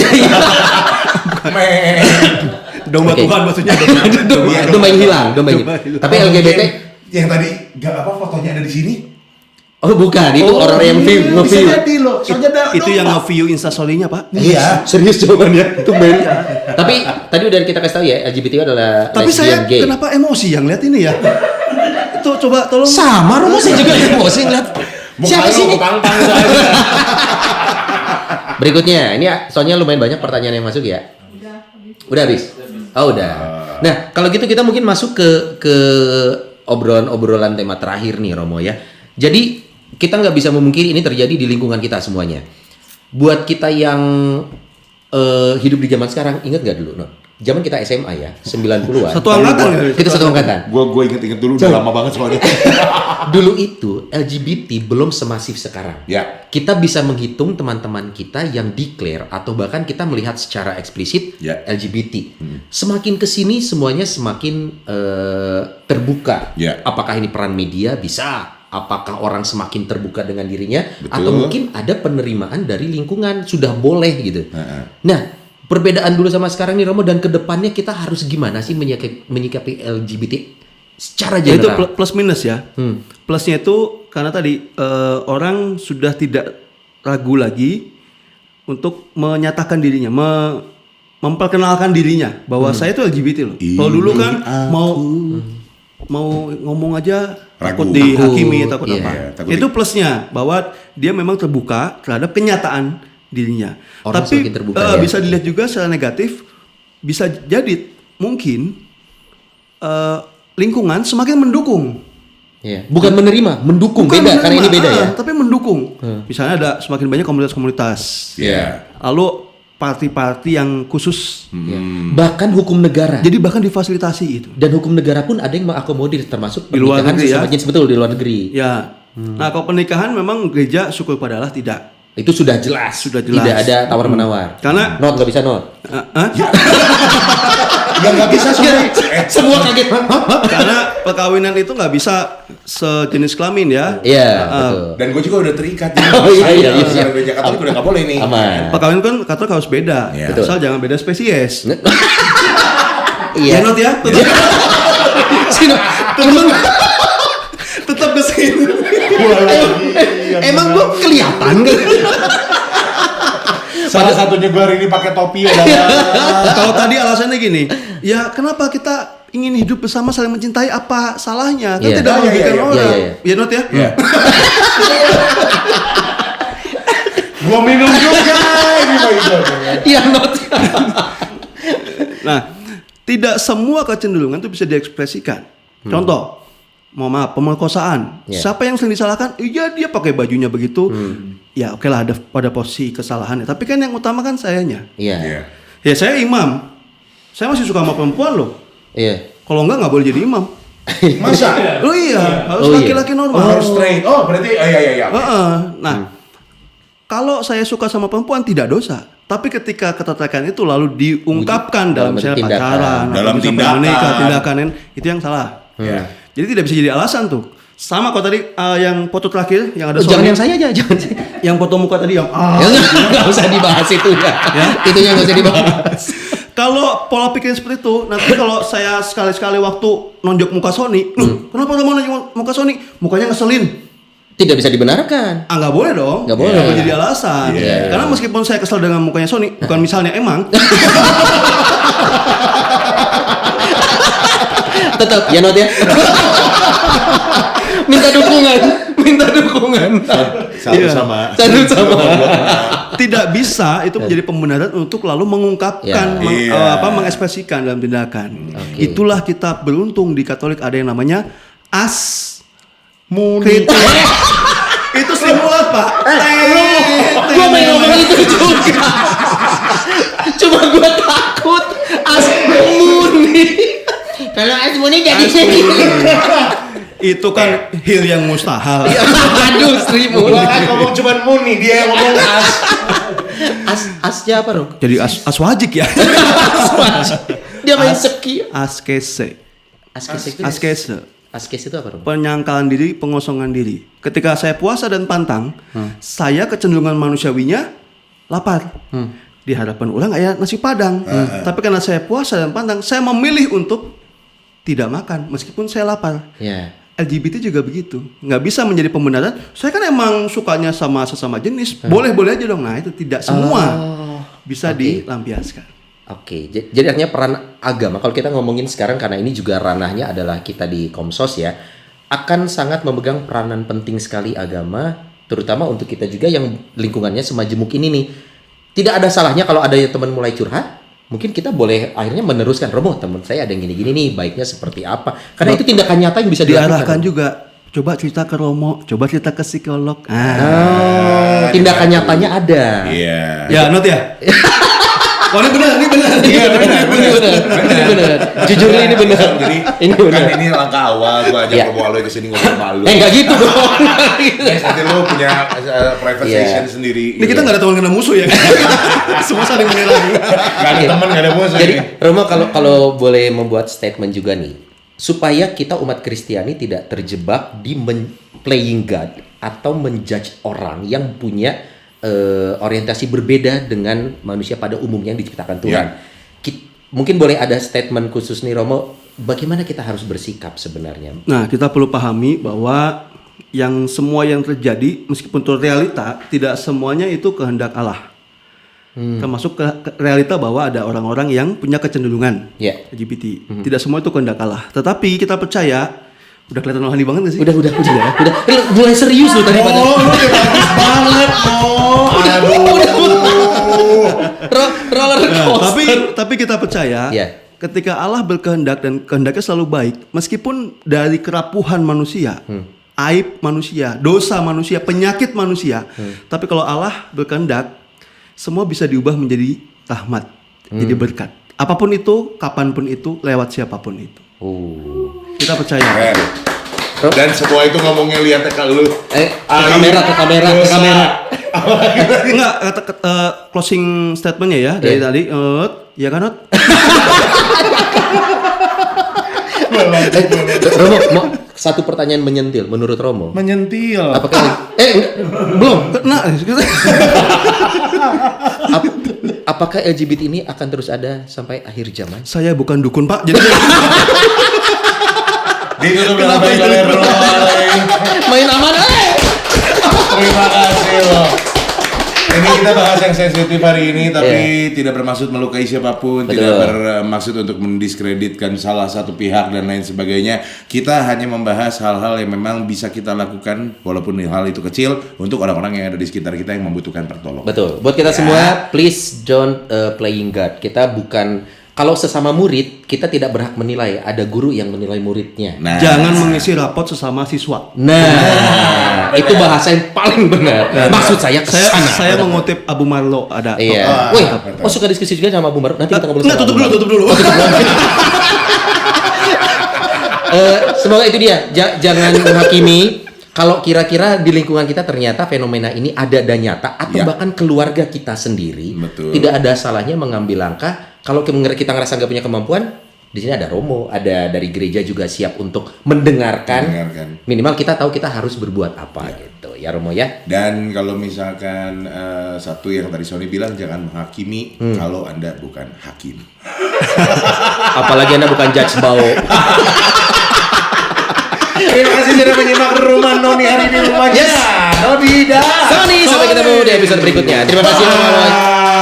Domba Oke. Tuhan maksudnya. Domba yang hilang, domba yang hilang. Tapi LGBT yang tadi nggak apa fotonya ada di sini. oh bukan, itu orang yang Bisa nge-view. jadi loh. Soalnya Itu yang nge-view instastory-nya, Pak. Iya. Serius jawabannya, itu men. Tapi tadi udah kita kasih tahu ya, LGBT adalah Tapi saya lesbian gay. kenapa emosi yang lihat ini ya? Itu coba tolong. Sama, Romo saya juga emosi ngeliat. Siapa sih ini? Berikutnya, ini soalnya lumayan banyak pertanyaan yang masuk ya. Udah habis. Oh udah. Nah kalau gitu kita mungkin masuk ke obrolan tema terakhir nih Romo ya. Jadi kita nggak bisa memungkiri ini terjadi di lingkungan kita semuanya. Buat kita yang hidup di zaman sekarang, ingat nggak dulu, no? Zaman kita SMA ya, 90-an. Satu angkatan ya? Kita satu angkatan. Gue inget dulu udah lama banget soalnya. Dulu itu LGBT belum semasif sekarang. Ya. Kita bisa menghitung teman-teman kita yang declare atau bahkan kita melihat secara eksplisit Ya. LGBT. Semakin kesini semuanya semakin terbuka. Ya. Apakah ini peran media? Bisa. Apakah orang semakin terbuka dengan dirinya? Betul. Atau mungkin ada penerimaan dari lingkungan sudah boleh gitu. Heeh. Nah, perbedaan dulu sama sekarang nih Romo dan kedepannya kita harus gimana sih menyikapi LGBT secara Ya itu general? plus minus ya. Plusnya itu karena tadi orang sudah tidak ragu lagi untuk menyatakan dirinya, memperkenalkan dirinya bahwa saya itu LGBT loh. Kalau dulu kan mau ngomong aja takut Ragu. dihakimi, takut Iya, apa. takut Itu plusnya bahwa dia memang terbuka terhadap kenyataan dirinya. Orang Tapi semakin terbuka, ya. bisa dilihat juga secara negatif, bisa jadi mungkin lingkungan semakin mendukung. Iya. Bukan menerima, mendukung. Bukan Beda, karena ini menerima, beda ya. tapi mendukung. Misalnya ada semakin banyak komunitas-komunitas. Iya. Lalu parti-parti yang khusus. Bahkan hukum negara. Jadi bahkan difasilitasi itu. Dan hukum negara pun ada yang mengakomodir termasuk Di luar pernikahan negeri ya. sesama jenis, betul di luar negeri. Ya. Nah, kalau pernikahan memang gereja syukur pada Allah tidak. Itu sudah jelas. Sudah jelas. Tidak ada tawar-menawar. Karena- not nggak bisa not. Ya nggak bisa semua. Semua kaget. Karena perkawinan itu nggak bisa sejenis kelamin ya. Iya, betul. Dan gue juga udah terikat. Oh, iya, iya. Secara gereja Katolik udah nggak boleh nih. Aman. Perkawinan kan Katolik harus beda. Iya. Asal jangan beda spesies. Iya. Ya not ya. Sino, Tetap ke sini. emang gua kelihatan kan? Salah satunya gue hari ini pakai topi adalah Kalau tadi alasannya gini, ya kenapa kita ingin hidup bersama saling mencintai, apa salahnya? Kan Iya. tidak Iya, merugikan iya, orang. iya. Ya not ya? Iya. Gua minum juga ini Pak Ido. Iya, not. Nah, tidak semua kecenderungan itu bisa diekspresikan. Contoh, mohon maaf, pemerkosaan. Iya. Siapa yang sering disalahkan? Iya, dia pakai bajunya begitu. Ya oke lah, ada pada posisi kesalahannya. Tapi kan yang utama kan sayanya. Iya. Iya. Ya saya imam. Saya masih suka sama perempuan loh. Iya. Kalau enggak boleh jadi imam. Masa? Oh iya, harus Oh iya. laki-laki normal. Harus straight. Oh, berarti iya. Heeh. Nah, kalau saya suka sama perempuan tidak dosa. Tapi ketika ketertarikan itu lalu diungkapkan dalam misalnya tindakan. pacaran, atau Dalam sampai tindakan. menikah, tindakan itu yang salah. Iya. Jadi tidak bisa jadi alasan tuh. Sama kalau tadi yang foto terakhir yang ada Jangan Sony, yang saya aja, jangan saya. yang foto muka tadi yang Nggak usah dibahas itu ya. Itu yang nggak usah dibahas. Kalau pola pikir seperti itu, nanti kalau saya sekali-sekali waktu nonjok muka Sony, kenapa kamu nonjok muka Sony? Mukanya ngeselin. Tidak bisa dibenarkan. Nggak boleh dong. Nggak boleh. Nggak boleh jadi alasan. Iya. Karena meskipun saya kesel dengan mukanya Sony, bukan misalnya emang. Tetap ya not ya. Minta dukungan. Satu Iya. sama. Tidak bisa itu menjadi pembenaran untuk lalu mengungkapkan, Ya. Iya. mengekspresikan dalam tindakan. Oke. Itulah kita beruntung di Katolik ada yang namanya as Muni. Itu simulat, Pak. Gua main ngomong itu juga. Cuma gua takut Asmuni. Kalau Asmuni jadi Itu kan hil yang mustahil. Aduh, Sri Muni. Gua kan ngomong cuma Muni, dia yang ngomong Asnya apa, Rom? Jadi aswajik ya. Dia main seki. Askese. Askese itu apa, Rom? Penyangkalan diri, pengosongan diri. Ketika saya puasa dan pantang, saya kecenderungan manusiawinya lapar. Di hadapan orang ayah nasi padang. Tapi karena saya puasa dan pantang, saya memilih untuk tidak makan meskipun saya lapar. Ya. LGBT juga begitu, nggak bisa menjadi pembenaran. Saya kan emang sukanya sama sesama jenis, boleh-boleh aja dong. Nah itu tidak semua bisa dilampiaskan. Oke, jadi artinya peran agama, kalau kita ngomongin sekarang karena ini juga ranahnya adalah kita di Komsos ya, akan sangat memegang peranan penting sekali agama, terutama untuk kita juga yang lingkungannya semajemuk ini nih. Tidak ada salahnya kalau ada teman mulai curhat, mungkin kita boleh akhirnya meneruskan, Romo teman saya ada yang gini-gini nih, baiknya seperti apa? Karena itu tindakan nyata yang bisa diarahkan juga. Coba cerita ke Romo, coba cerita ke psikolog. Tindakan nyatanya ada. Iya. Ya, not ya. Oh, ini benar. Iya benar. Jujur ini benar. Jadi ini benar. kan ini langkah awal gua ajak Romo Aloy kesini ngobrol malu. Enggak gitu dong. Nanti lo punya private session sendiri. Ini kita nggak ada teman kena musuh ya. Semua saling menyerang. Nggak ada teman, nggak ada musuh. Jadi Romo kalau boleh membuat statement juga nih, supaya kita umat Kristiani tidak terjebak di playing God atau menjudge orang yang punya orientasi berbeda dengan manusia pada umumnya yang diciptakan Tuhan. Mungkin boleh ada statement khusus nih Romo, bagaimana kita harus bersikap sebenarnya? Nah, kita perlu pahami bahwa semua yang terjadi meskipun itu realita, tidak semuanya itu kehendak Allah. Termasuk realita bahwa ada orang-orang yang punya kecenderungan LGBT. Tidak semua itu kehendak Allah. Tetapi kita percaya, udah kelihatan rohani banget gak sih? Udah. Mulai serius lu tadi pada. Udah bagus banget, Roller coaster. Tapi kita percaya, ketika Allah berkehendak dan kehendaknya selalu baik, meskipun dari kerapuhan manusia, aib manusia, dosa manusia, penyakit manusia, tapi kalau Allah berkehendak, semua bisa diubah menjadi rahmat, jadi berkat. Apapun itu, kapanpun itu, lewat siapapun itu. Kita percaya. Dan semua itu ngomongnya lihat ke lu. Ke kamera. Enggak, closing statementnya ya dari tadi. Ya kan, Not? Romo, mau satu pertanyaan menyentil menurut Romo. Menyentil. Apakah belum? Nah, apakah LGBT ini akan terus ada sampai akhir zaman? saya bukan dukun, Pak. Jadi Ditutup dengan baik oleh Roy. Main aman, Terima kasih loh. Ini kita bahas yang sensitif hari ini, tapi tidak bermaksud melukai siapapun, tidak bermaksud untuk mendiskreditkan salah satu pihak dan lain sebagainya. Kita hanya membahas hal-hal yang memang bisa kita lakukan, walaupun hal itu kecil, untuk orang-orang yang ada di sekitar kita yang membutuhkan pertolongan. Betul. Buat kita semua, please don't playing God. Kita bukan, kalau sesama murid, kita tidak berhak menilai. Ada guru yang menilai muridnya. jangan mengisi rapot sesama siswa. Itu bahasa yang paling benar. Maksud saya kesana. Saya mengutip Abu Marlo ada. Iya. Suka diskusi juga sama Abu Marlo. Nanti kita ngobrol. Tutup dulu. Semoga itu dia. Jangan menghakimi. Kalau kira-kira di lingkungan kita ternyata fenomena ini ada dan nyata, atau bahkan keluarga kita sendiri, tidak ada salahnya mengambil langkah. Kalau kita ngerasa nggak punya kemampuan, di sini ada Romo, ada dari gereja juga siap untuk mendengarkan. Minimal kita tahu kita harus berbuat apa gitu, ya Romo ya. Dan kalau misalkan satu yang tadi Sony bilang, jangan menghakimi kalau Anda bukan hakim. Apalagi Anda bukan judge bau. Terima kasih sudah menyimak Rumah Noni hari ini, rumahnya Noni dan Sony, sampai ketemu di episode berikutnya. Terima kasih Romo.